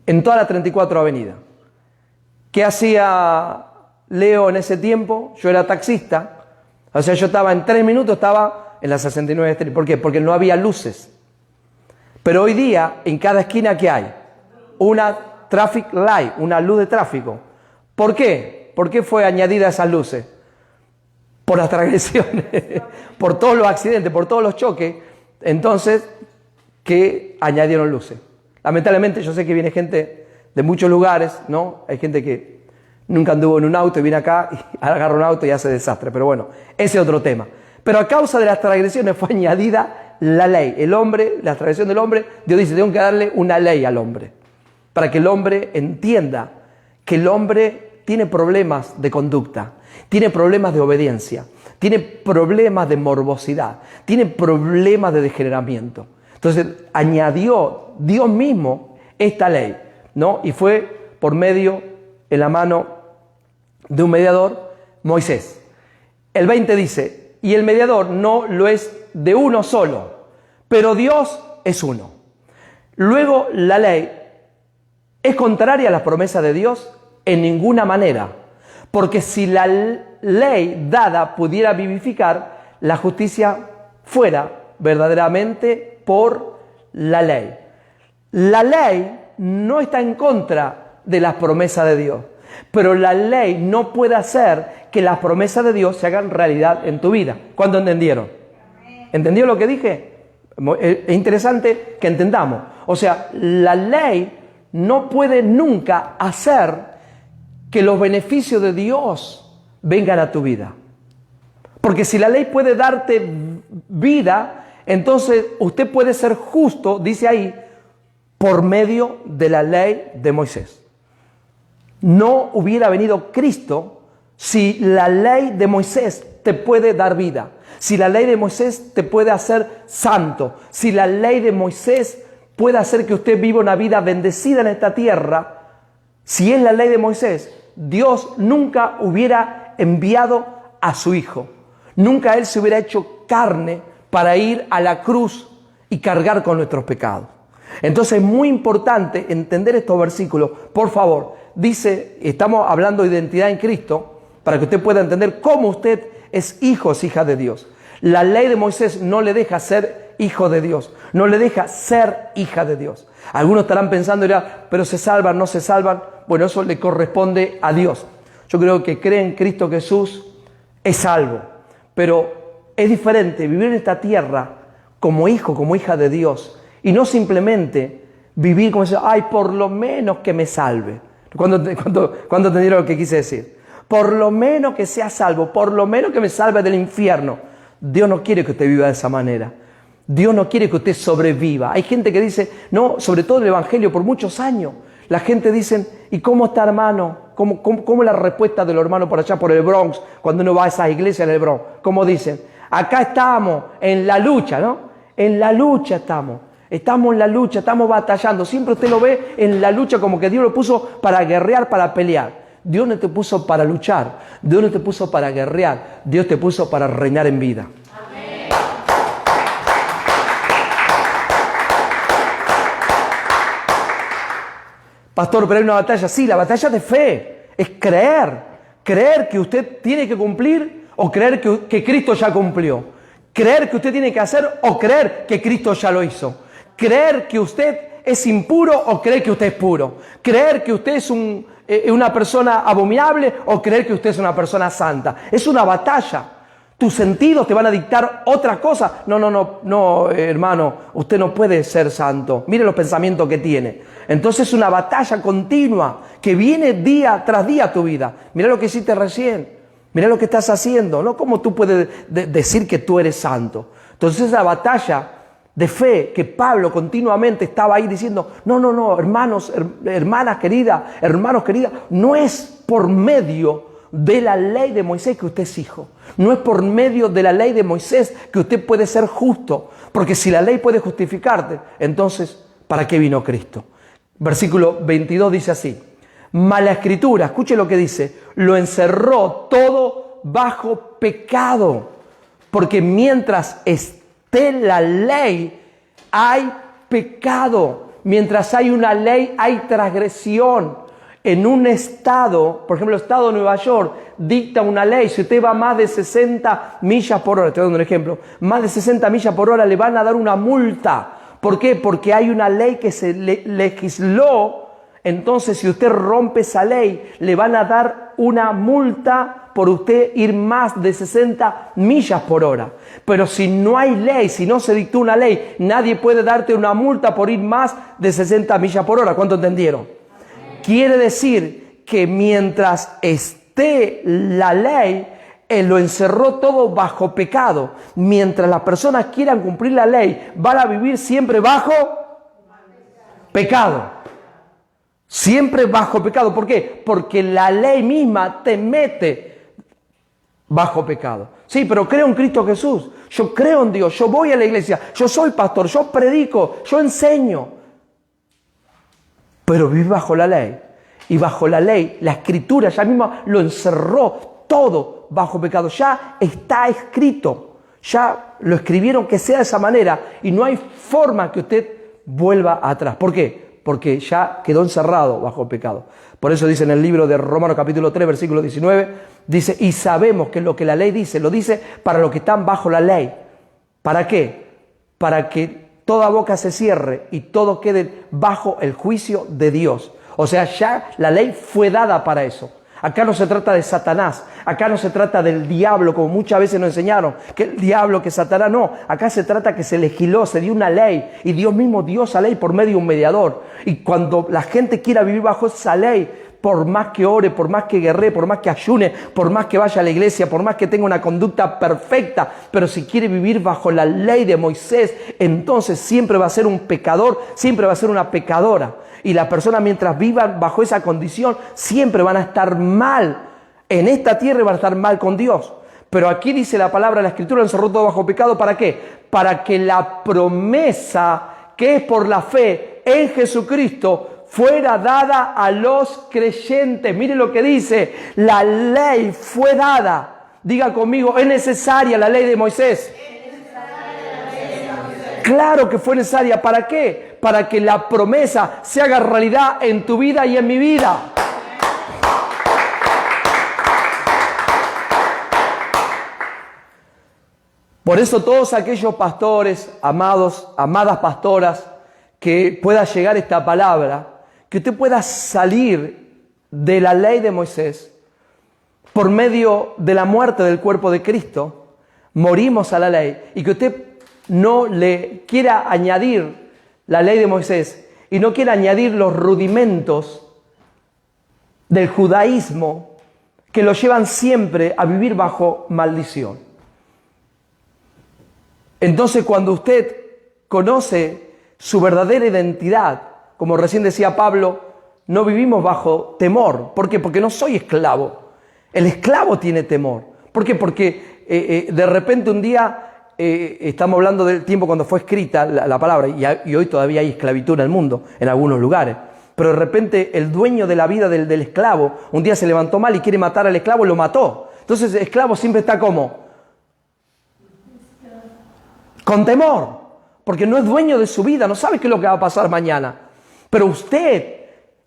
en toda la 34 Avenida. ¿Qué hacía Leo en ese tiempo? Yo era taxista, o sea, yo estaba en 3 minutos, estaba en la 69 Street. ¿Por qué? Porque no había luces. Pero hoy día, en cada esquina, ¿qué hay? Una traffic light, una luz de tráfico. ¿Por qué? ¿Por qué fue añadida esas luces? Por las transgresiones, por todos los accidentes, por todos los choques. Entonces, que añadieron luces. Lamentablemente, yo sé que viene gente de muchos lugares, ¿no? Hay gente que nunca anduvo en un auto y viene acá y agarra un auto y hace desastre. Pero bueno, ese es otro tema. Pero a causa de las transgresiones fue añadida la ley. El hombre, la transgresión del hombre, Dios dice, tengo que darle una ley al hombre. Para que el hombre entienda que el hombre tiene problemas de conducta, tiene problemas de obediencia, tiene problemas de morbosidad, tiene problemas de degeneramiento. Entonces añadió Dios mismo esta ley, ¿no? Y fue por medio, en la mano de un mediador, Moisés. El 20 dice, y el mediador no lo es de uno solo, pero Dios es uno. Luego la ley es contraria a las promesas de Dios en ninguna manera, porque si la ley dada pudiera vivificar, la justicia fuera verdaderamente por la ley. La ley no está en contra de las promesas de Dios, pero la ley no puede hacer que las promesas de Dios se hagan realidad en tu vida. ¿Cuándo entendieron? ¿Entendió lo que dije? Es interesante que entendamos. O sea, la ley no puede nunca hacer que los beneficios de Dios vengan a tu vida. Porque si la ley puede darte vida, entonces usted puede ser justo, dice ahí, por medio de la ley de Moisés. No hubiera venido Cristo si la ley de Moisés te puede dar vida, si la ley de Moisés te puede hacer santo, si la ley de Moisés puede hacer que usted viva una vida bendecida en esta tierra. Si es la ley de Moisés, Dios nunca hubiera enviado a su Hijo. Nunca Él se hubiera hecho carne para ir a la cruz y cargar con nuestros pecados. Entonces es muy importante entender estos versículos. Por favor, dice, estamos hablando de identidad en Cristo, para que usted pueda entender cómo usted es hijo o hija de Dios. La ley de Moisés no le deja ser hijo de Dios, no le deja ser hija de Dios. Algunos estarán pensando, pero ¿se salvan, no se salvan? Bueno, eso le corresponde a Dios. Yo creo que cree en Cristo Jesús es salvo, pero es diferente vivir en esta tierra como hijo, como hija de Dios, y no simplemente vivir como decir, ay, por lo menos que me salve. ¿Cuándo entendieron lo que quise decir? Por lo menos que sea salvo, por lo menos que me salve del infierno. Dios no quiere que usted viva de esa manera. Dios no quiere que usted sobreviva. Hay gente que dice, no, sobre todo el Evangelio, por muchos años, la gente dice, ¿y cómo está hermano? ¿Cómo la respuesta de los hermanos por allá, por el Bronx, cuando uno va a esas iglesias en el Bronx? ¿Cómo dicen? Acá estamos, en la lucha, ¿no? En la lucha estamos. Estamos en la lucha, estamos batallando. Siempre usted lo ve en la lucha como que Dios lo puso para guerrear, para pelear. Dios no te puso para luchar. Dios no te puso para guerrear. Dios te puso para reinar en vida. Amén. Pastor, pero hay una batalla. Sí, la batalla de fe. Es creer. Creer que usted tiene que cumplir o creer que Cristo ya cumplió. Creer que usted tiene que hacer o creer que Cristo ya lo hizo. Creer que usted es impuro o creer que usted es puro. Creer que usted es una persona abominable o creer que usted es una persona santa. Es una batalla. Tus sentidos te van a dictar otra cosa. No, hermano, usted no puede ser santo. Mire los pensamientos que tiene. Entonces es una batalla continua que viene día tras día a tu vida. Mira lo que hiciste recién. Mira lo que estás haciendo. ¿No? ¿Cómo tú puedes decir que tú eres santo? Entonces esa batalla de fe que Pablo continuamente estaba ahí diciendo, no, hermanos, hermanas queridas, hermanos queridas, no es por medio de la ley de Moisés que usted es hijo. No es por medio de la ley de Moisés que usted puede ser justo. Porque si la ley puede justificarte, entonces, ¿para qué vino Cristo? Versículo 22 dice así, mas la Escritura, escuche lo que dice, lo encerró todo bajo pecado. Porque mientras esté la ley, hay pecado. Mientras hay una ley, hay transgresión. En un estado, por ejemplo, el estado de Nueva York dicta una ley. Si usted va más de 60 millas por hora, estoy dando un ejemplo, más de 60 millas por hora le van a dar una multa. ¿Por qué? Porque hay una ley que se legisló. Entonces, si usted rompe esa ley, le van a dar una multa por usted ir más de 60 millas por hora. Pero si no hay ley, si no se dictó una ley, nadie puede darte una multa por ir más de 60 millas por hora. ¿Cuánto entendieron? Quiere decir que mientras esté la ley, Él lo encerró todo bajo pecado. Mientras las personas quieran cumplir la ley, van a vivir siempre bajo pecado. Siempre bajo pecado. ¿Por qué? Porque la ley misma te mete bajo pecado. Sí, pero creo en Cristo Jesús. Yo creo en Dios. Yo voy a la iglesia. Yo soy pastor. Yo predico. Yo enseño. Pero vive bajo la ley. Y bajo la ley, la Escritura ya misma lo encerró todo bajo pecado. Ya está escrito. Ya lo escribieron que sea de esa manera. Y no hay forma que usted vuelva atrás. ¿Por qué? Porque ya quedó encerrado bajo pecado. Por eso dice en el libro de Romanos capítulo 3, versículo 19, dice, y sabemos que lo que la ley dice, lo dice para los que están bajo la ley. ¿Para qué? Para que toda boca se cierre y todo quede bajo el juicio de Dios. O sea, ya la ley fue dada para eso. Acá no se trata de Satanás, acá no se trata del diablo, como muchas veces nos enseñaron, que el diablo, que Satanás, no. Acá se trata que se legisló, se dio una ley, y Dios mismo dio esa ley por medio de un mediador. Y cuando la gente quiera vivir bajo esa ley, por más que ore, por más que guerree, por más que ayune, por más que vaya a la iglesia, por más que tenga una conducta perfecta, pero si quiere vivir bajo la ley de Moisés, entonces siempre va a ser un pecador, siempre va a ser una pecadora. Y la persona, mientras vivan bajo esa condición, siempre van a estar mal en esta tierra y van a estar mal con Dios. Pero aquí dice la palabra, la Escritura, encerró todo bajo pecado. ¿Para qué? Para que la promesa que es por la fe en Jesucristo fuera dada a los creyentes. Mire lo que dice, la ley fue dada. Diga conmigo, es necesaria la ley de Moisés. Claro que fue necesaria. ¿Para qué? Para que la promesa se haga realidad en tu vida y en mi vida. Por eso todos aquellos pastores, amados, amadas pastoras, que pueda llegar esta palabra, que usted pueda salir de la ley de Moisés por medio de la muerte del cuerpo de Cristo, morimos a la ley, y que usted no le quiera añadir la ley de Moisés y no quiera añadir los rudimentos del judaísmo que lo llevan siempre a vivir bajo maldición. Entonces, cuando usted conoce su verdadera identidad, como recién decía Pablo, no vivimos bajo temor. ¿Por qué? Porque no soy esclavo. El esclavo tiene temor. ¿Por qué? Porque de repente un día estamos hablando del tiempo cuando fue escrita la palabra, y hoy todavía hay esclavitud en el mundo, en algunos lugares. Pero de repente el dueño de la vida del esclavo un día se levantó mal y quiere matar al esclavo y lo mató. Entonces el esclavo siempre está ¿cómo? Con temor, porque no es dueño de su vida, no sabe qué es lo que va a pasar mañana. Pero usted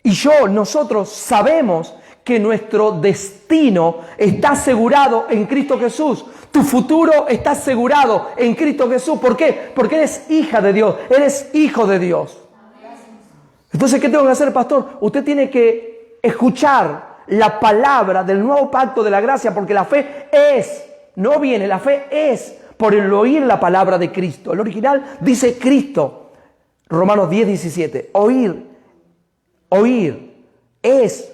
y yo, nosotros sabemos que nuestro destino está asegurado en Cristo Jesús. Tu futuro está asegurado en Cristo Jesús. ¿Por qué? Porque eres hija de Dios, eres hijo de Dios. Entonces, ¿qué tengo que hacer, pastor? Usted tiene que escuchar la palabra del nuevo pacto de la gracia, porque la fe es, no viene, la fe es por el oír la palabra de Cristo. El original dice Cristo, Romanos 10, 17. Oír es,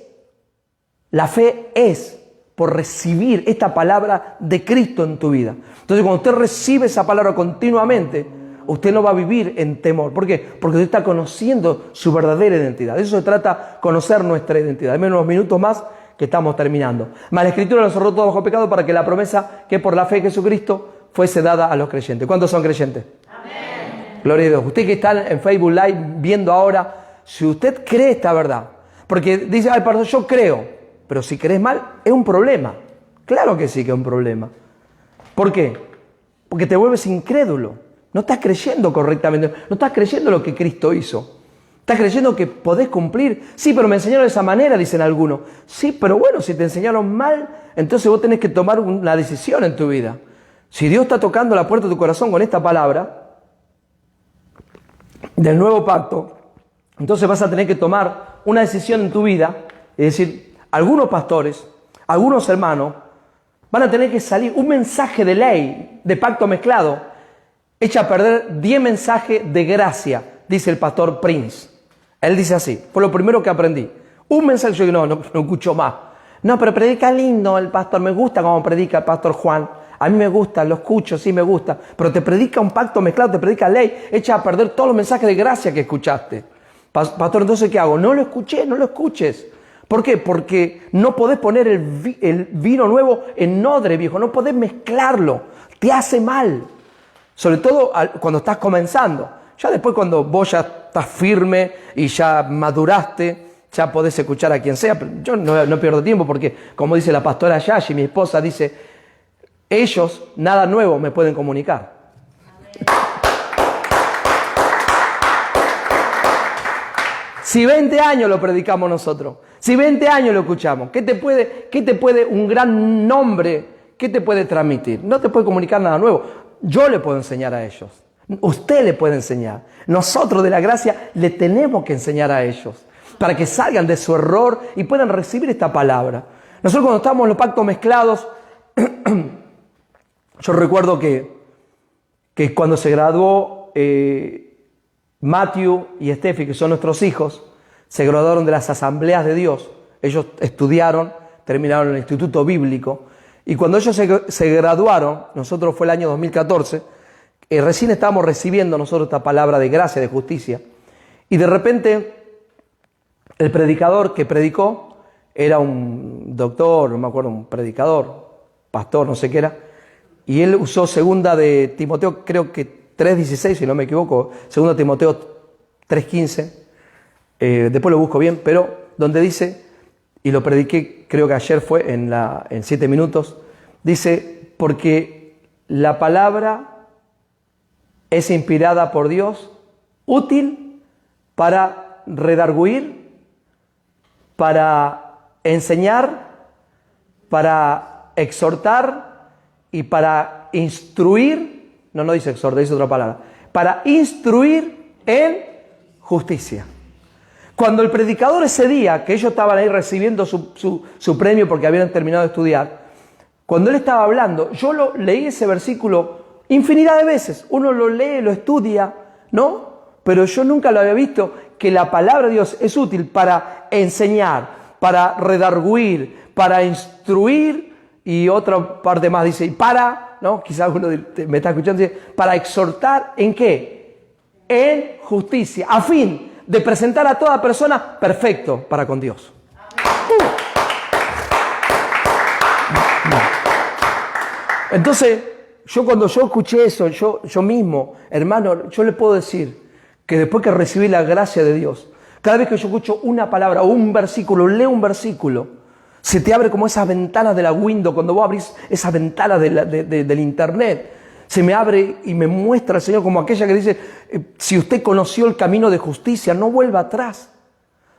la fe es por recibir esta palabra de Cristo en tu vida. Entonces, cuando usted recibe esa palabra continuamente, usted no va a vivir en temor. ¿Por qué? Porque usted está conociendo su verdadera identidad. De eso se trata, conocer nuestra identidad. Dame unos minutos más que estamos terminando. Mas la Escritura nos cerró todo bajo pecado para que la promesa que por la fe en Jesucristo fuese dada a los creyentes. ¿Cuántos son creyentes? Amén. Gloria a Dios. Usted que está en Facebook Live viendo ahora, si usted cree esta verdad, porque dice, ay, perdón, yo creo, pero si crees mal, es un problema. Claro que sí que es un problema. ¿Por qué? Porque te vuelves incrédulo. No estás creyendo correctamente, no estás creyendo lo que Cristo hizo. Estás creyendo que podés cumplir. Sí, pero me enseñaron de esa manera, dicen algunos. Sí, pero bueno, si te enseñaron mal, entonces vos tenés que tomar una decisión en tu vida. Si Dios está tocando la puerta de tu corazón con esta palabra del nuevo pacto, entonces vas a tener que tomar una decisión en tu vida. Es decir, algunos pastores, algunos hermanos, van a tener que salir un mensaje de ley, de pacto mezclado, echa a perder 10 mensajes de gracia, dice el pastor Prince. Él dice así, fue lo primero que aprendí. Un mensaje, yo digo, no escucho más. No, pero predica lindo el pastor, me gusta cómo predica el pastor Juan. A mí me gusta, lo escucho, sí me gusta. Pero te predica un pacto mezclado, te predica ley, echa a perder todos los mensajes de gracia que escuchaste. Pastor, entonces, ¿qué hago? No lo escuché, no lo escuches. ¿Por qué? Porque no podés poner el vino nuevo en odre viejo, no podés mezclarlo, te hace mal. Sobre todo cuando estás comenzando. Ya después cuando vos ya estás firme y ya maduraste, ya podés escuchar a quien sea. Pero yo no pierdo tiempo porque, como dice la pastora Yashi, mi esposa, dice, ellos nada nuevo me pueden comunicar. Si 20 años lo predicamos nosotros, si 20 años lo escuchamos, ¿qué te puede un gran nombre, qué te puede transmitir? No te puede comunicar nada nuevo. Yo le puedo enseñar a ellos. Usted le puede enseñar. Nosotros de la gracia le tenemos que enseñar a ellos para que salgan de su error y puedan recibir esta palabra. Nosotros cuando estábamos en los pactos mezclados, yo recuerdo que cuando se graduó Matthew y Steffi, que son nuestros hijos, se graduaron de las asambleas de Dios. Ellos estudiaron, terminaron el instituto bíblico. Y cuando ellos se graduaron, nosotros fue el año 2014, recién estábamos recibiendo nosotros esta palabra de gracia, de justicia. Y de repente, el predicador que predicó era un doctor, no me acuerdo, un predicador, pastor, no sé qué era. Y él usó segunda de Timoteo, creo que 3:16, si no me equivoco, segunda de Timoteo 3:15. Después lo busco bien, pero donde dice, y lo prediqué, creo que ayer fue en 7 minutos, dice, porque la palabra es inspirada por Dios, útil para redarguir, para enseñar, para exhortar y para instruir, no dice exhortar, dice otra palabra, para instruir en justicia. Cuando el predicador ese día, que ellos estaban ahí recibiendo su premio porque habían terminado de estudiar, cuando él estaba hablando, yo leí ese versículo infinidad de veces. Uno lo lee, lo estudia, ¿no? Pero yo nunca lo había visto, que la palabra de Dios es útil para enseñar, para redarguir, para instruir, y otra parte más dice, y para, ¿no? Quizás uno me está escuchando, dice, para exhortar, ¿en qué? En justicia, a fin de presentar a toda persona perfecto para con Dios. Entonces, cuando yo escuché eso, yo mismo, hermano, yo le puedo decir que después que recibí la gracia de Dios, cada vez que yo escucho una palabra o un versículo, leo un versículo, se te abre como esas ventanas de la window, cuando vos abrís esas ventanas del internet, se me abre y me muestra el Señor como aquella que dice, si usted conoció el camino de justicia, no vuelva atrás.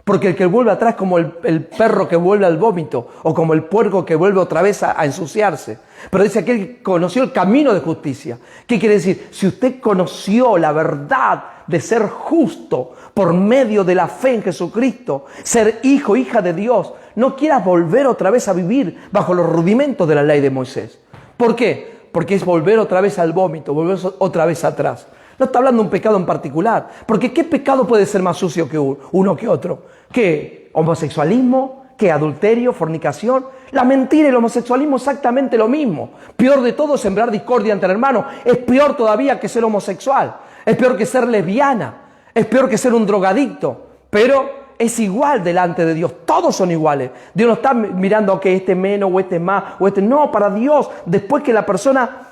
Porque el que vuelve atrás es como el perro que vuelve al vómito, o como el puerco que vuelve otra vez a ensuciarse. Pero dice aquel que conoció el camino de justicia. ¿Qué quiere decir? Si usted conoció la verdad de ser justo por medio de la fe en Jesucristo, ser hijo, hija de Dios, no quieras volver otra vez a vivir bajo los rudimentos de la ley de Moisés. ¿Por qué? Porque es volver otra vez al vómito, volver otra vez atrás. No está hablando de un pecado en particular. Porque ¿qué pecado puede ser más sucio que uno que otro? ¿Qué homosexualismo? ¿Qué adulterio? ¿Fornicación? La mentira y el homosexualismo es exactamente lo mismo. Peor de todo es sembrar discordia entre hermanos. Es peor todavía que ser homosexual. Es peor que ser lesbiana. Es peor que ser un drogadicto. Pero es igual delante de Dios. Todos son iguales. Dios no está mirando que este es menos o este es más o este. No, para Dios, después que la persona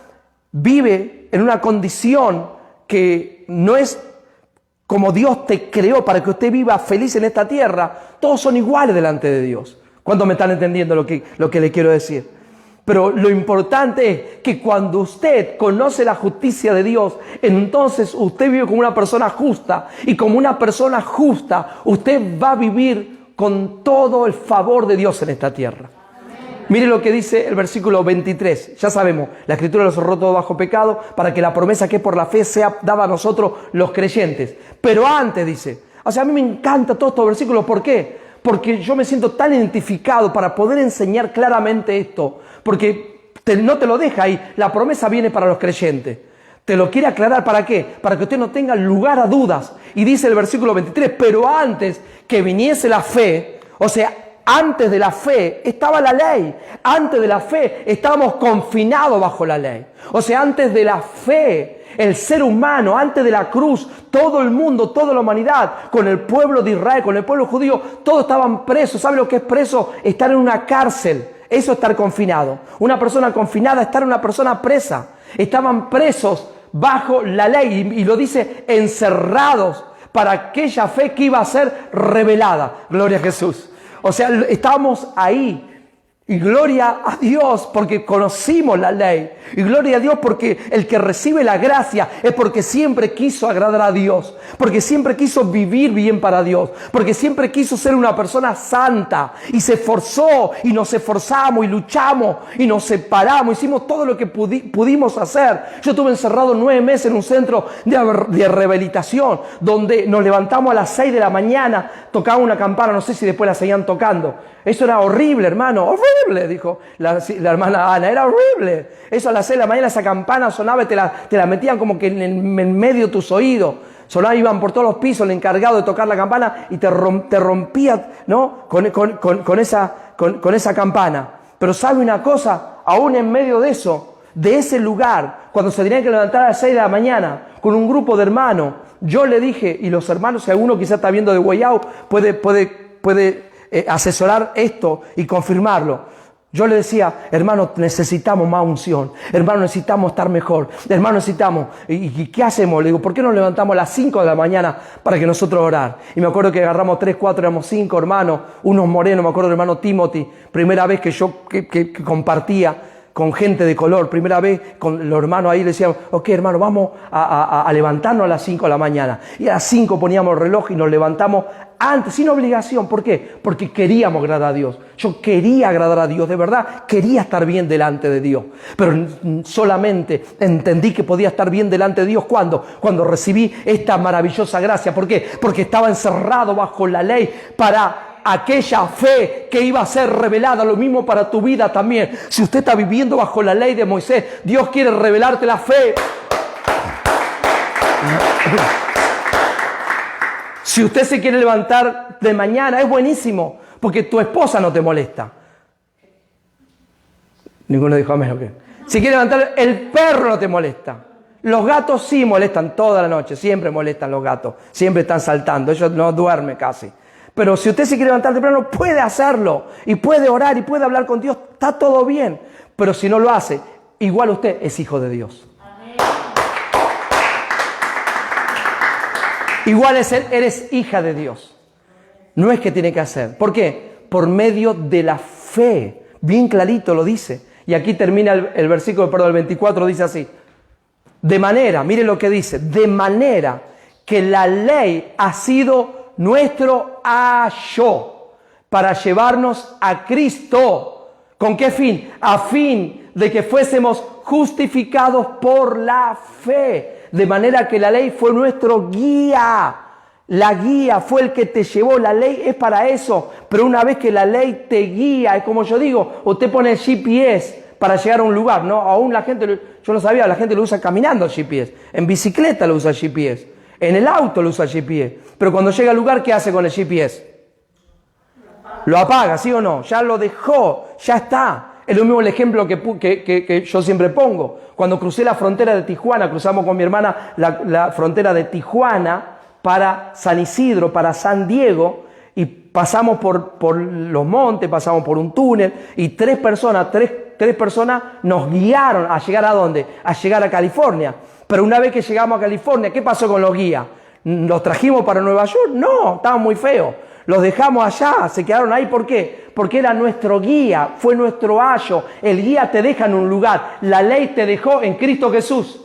vive en una condición que no es como Dios te creó para que usted viva feliz en esta tierra, todos son iguales delante de Dios. ¿Cuántos me están entendiendo lo que le quiero decir? Pero lo importante es que cuando usted conoce la justicia de Dios, entonces usted vive como una persona justa. Y como una persona justa, usted va a vivir con todo el favor de Dios en esta tierra. Mire lo que dice el versículo 23. Ya sabemos, la Escritura nos cerró todo bajo pecado para que la promesa que es por la fe sea dada a nosotros los creyentes. Pero antes dice, o sea, a mí me encanta todos estos versículos. ¿Por qué? Porque yo me siento tan identificado para poder enseñar claramente esto. Porque no te lo deja ahí. La promesa viene para los creyentes. Te lo quiere aclarar. ¿Para qué? Para que usted no tenga lugar a dudas. Y dice el versículo 23, pero antes que viniese la fe, o sea, antes de la fe estaba la ley. Antes de la fe estábamos confinados bajo la ley. O sea, antes de la fe, el ser humano, antes de la cruz, todo el mundo, toda la humanidad, con el pueblo de Israel, con el pueblo judío, todos estaban presos. ¿Sabe lo que es preso? Estar en una cárcel. Eso es estar confinado. Una persona confinada es estar una persona presa. Estaban presos bajo la ley. Y lo dice, encerrados para aquella fe que iba a ser revelada. Gloria a Jesús. O sea, estábamos ahí. Y gloria a Dios porque conocimos la ley. Y gloria a Dios porque el que recibe la gracia es porque siempre quiso agradar a Dios. Porque siempre quiso vivir bien para Dios. Porque siempre quiso ser una persona santa. Y se esforzó y nos esforzamos y luchamos y nos separamos. Hicimos todo lo que pudimos hacer. Yo estuve encerrado 9 meses en un centro de rehabilitación donde nos levantamos a las 6 de la mañana. Tocaba una campana, no sé si después la seguían tocando. Eso era horrible, hermano, horrible, dijo la hermana Ana, era horrible. Eso a las 6 de la mañana, esa campana sonaba y te la metían como que en medio de tus oídos. Sonaba, iban por todos los pisos, el encargado de tocar la campana y te rompía, ¿no? con esa campana. Pero ¿sabe una cosa? Aún en medio de eso, de ese lugar, cuando se tenían que levantar a las 6 de la mañana, con un grupo de hermanos, yo le dije, y los hermanos, si alguno quizás está viendo de Guayao, puede asesorar esto y confirmarlo. Yo le decía, hermano, necesitamos más unción. Hermano, necesitamos estar mejor. Hermano, necesitamos. ¿Y qué hacemos? Le digo, ¿por qué nos levantamos a las 5 de la mañana para que nosotros orar? Y me acuerdo que agarramos 3, 4, éramos 5 hermanos, unos morenos, me acuerdo del hermano Timothy, primera vez que yo que compartía con gente de color, primera vez con los hermanos ahí le decíamos, ok hermano, vamos a levantarnos a las 5 de la mañana. Y a las 5 poníamos el reloj y nos levantamos antes, sin obligación. ¿Por qué? Porque queríamos agradar a Dios. Yo quería agradar a Dios, de verdad, quería estar bien delante de Dios. Pero solamente entendí que podía estar bien delante de Dios cuando recibí esta maravillosa gracia. ¿Por qué? Porque estaba encerrado bajo la ley para aquella fe que iba a ser revelada. Lo mismo para tu vida también. Si usted está viviendo bajo la ley de Moisés, Dios quiere revelarte la fe. Si usted se quiere levantar de mañana, es buenísimo, porque tu esposa no te molesta. Ninguno dijo amén, ¿o qué? Si quiere levantar, el perro no te molesta. Los gatos sí molestan toda la noche, siempre molestan los gatos, siempre están saltando, ellos no duermen casi. Pero si usted se quiere levantar temprano, puede hacerlo, y puede orar, y puede hablar con Dios, está todo bien. Pero si no lo hace, igual usted es hijo de Dios. Igual eres hija de Dios. No es que tiene que hacer. ¿Por qué? Por medio de la fe. Bien clarito lo dice. Y aquí termina el versículo, el 24, dice así. De manera, mire lo que dice. De manera que la ley ha sido nuestro ayo para llevarnos a Cristo. ¿Con qué fin? A fin de que fuésemos justificados por la fe. De manera que la ley fue nuestro guía. La guía fue el que te llevó. La ley es para eso. Pero una vez que la ley te guía, es como yo digo, usted pone el GPS para llegar a un lugar, ¿no? Aún la gente, yo no sabía, la gente lo usa caminando el GPS. En bicicleta lo usa el GPS. En el auto lo usa el GPS. Pero cuando llega al lugar, ¿qué hace con el GPS? Lo apaga, ¿sí o no? Ya lo dejó. ya está. Es lo mismo el ejemplo que yo siempre pongo. Cuando crucé la frontera de Tijuana, cruzamos con mi hermana la frontera de Tijuana para San Isidro, para San Diego, y pasamos por los montes, pasamos por un túnel, y tres personas nos guiaron a llegar ¿a dónde? A llegar a California. Pero una vez que llegamos a California, ¿qué pasó con los guías? ¿Los trajimos para Nueva York? No, estaban muy feos. Los dejamos allá, se quedaron ahí. ¿Por qué? Porque era nuestro guía, fue nuestro ayo. El guía te deja en un lugar. La ley te dejó en Cristo Jesús.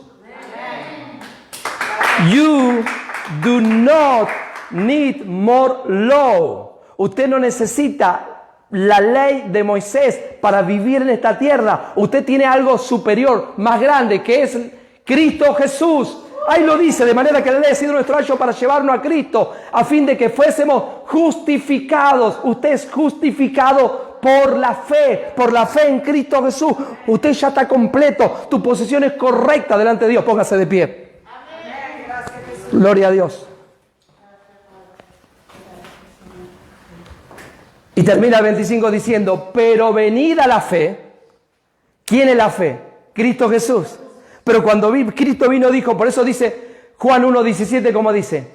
You do not need more law. Usted no necesita la ley de Moisés para vivir en esta tierra. Usted tiene algo superior, más grande, que es Cristo Jesús. Ahí lo dice, de manera que la ley ha sido nuestro ayo para llevarnos a Cristo, a fin de que fuésemos justificados. Usted es justificado por la fe en Cristo Jesús. Usted ya está completo, tu posición es correcta delante de Dios. Póngase de pie. Amén. Gloria a Dios. Y termina el 25 diciendo, pero venida la fe. ¿Quién es la fe? Cristo Jesús. Pero cuando Cristo vino dijo, por eso dice Juan 1:17, como dice,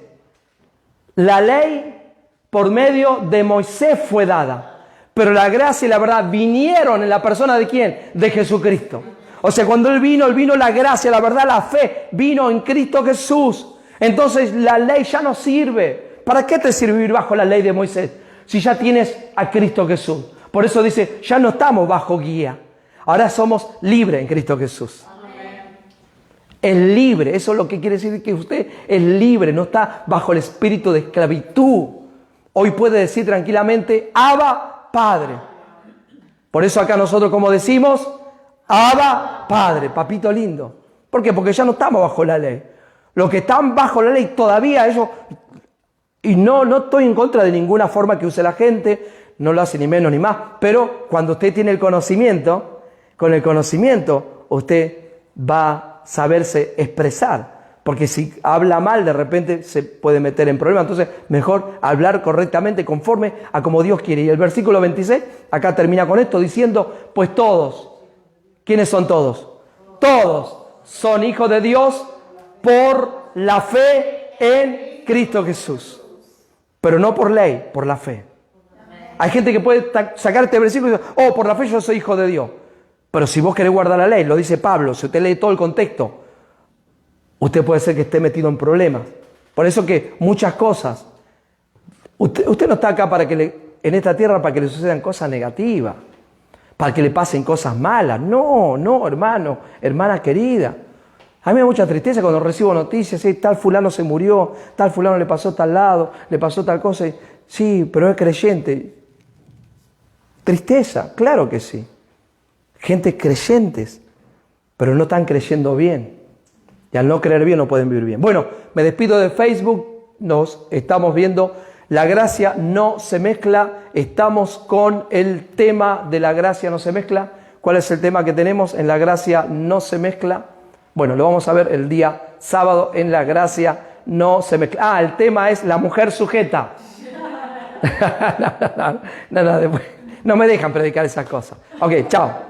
la ley por medio de Moisés fue dada, pero la gracia y la verdad vinieron en la persona ¿de quién? De Jesucristo. O sea, cuando Él vino la gracia, la verdad, la fe, vino en Cristo Jesús. Entonces la ley ya no sirve. ¿Para qué te sirve vivir bajo la ley de Moisés? Si ya tienes a Cristo Jesús. Por eso dice, ya no estamos bajo guía. Ahora somos libres en Cristo Jesús. Es libre, eso es lo que quiere decir que usted es libre, no está bajo el espíritu de esclavitud. Hoy puede decir tranquilamente, Abba, Padre. Por eso acá nosotros como decimos, Abba, Padre, papito lindo. ¿Por qué? Porque ya no estamos bajo la ley. Los que están bajo la ley todavía ellos, y no estoy en contra de ninguna forma que use la gente, no lo hace ni menos ni más, pero cuando usted tiene el conocimiento, con el conocimiento usted va a saberse expresar, porque si habla mal de repente se puede meter en problemas. Entonces mejor hablar correctamente conforme a como Dios quiere. Y el versículo 26 acá termina con esto diciendo, pues todos, ¿quiénes son todos? Todos son hijos de Dios por la fe en Cristo Jesús, pero no por ley, por la fe. Hay gente que puede sacar este versículo y decir, oh, por la fe yo soy hijo de Dios. Pero si vos querés guardar la ley, lo dice Pablo, si usted lee todo el contexto, usted puede ser que esté metido en problemas. Por eso que muchas cosas, usted no está acá en esta tierra para que le sucedan cosas negativas, para que le pasen cosas malas. No, hermano, hermana querida. A mí me da mucha tristeza cuando recibo noticias, tal fulano se murió, tal fulano le pasó tal lado, le pasó tal cosa. Sí, pero es creyente. Tristeza, claro que sí. Gente creyentes, pero no están creyendo bien. Y al no creer bien no pueden vivir bien. Bueno, me despido de Facebook. Nos estamos viendo. La gracia no se mezcla. Estamos con el tema de la gracia no se mezcla. ¿Cuál es el tema que tenemos en la gracia no se mezcla? Bueno, lo vamos a ver el día sábado en la gracia no se mezcla. El tema es la mujer sujeta. No, después no me dejan predicar esas cosas. Ok, chao.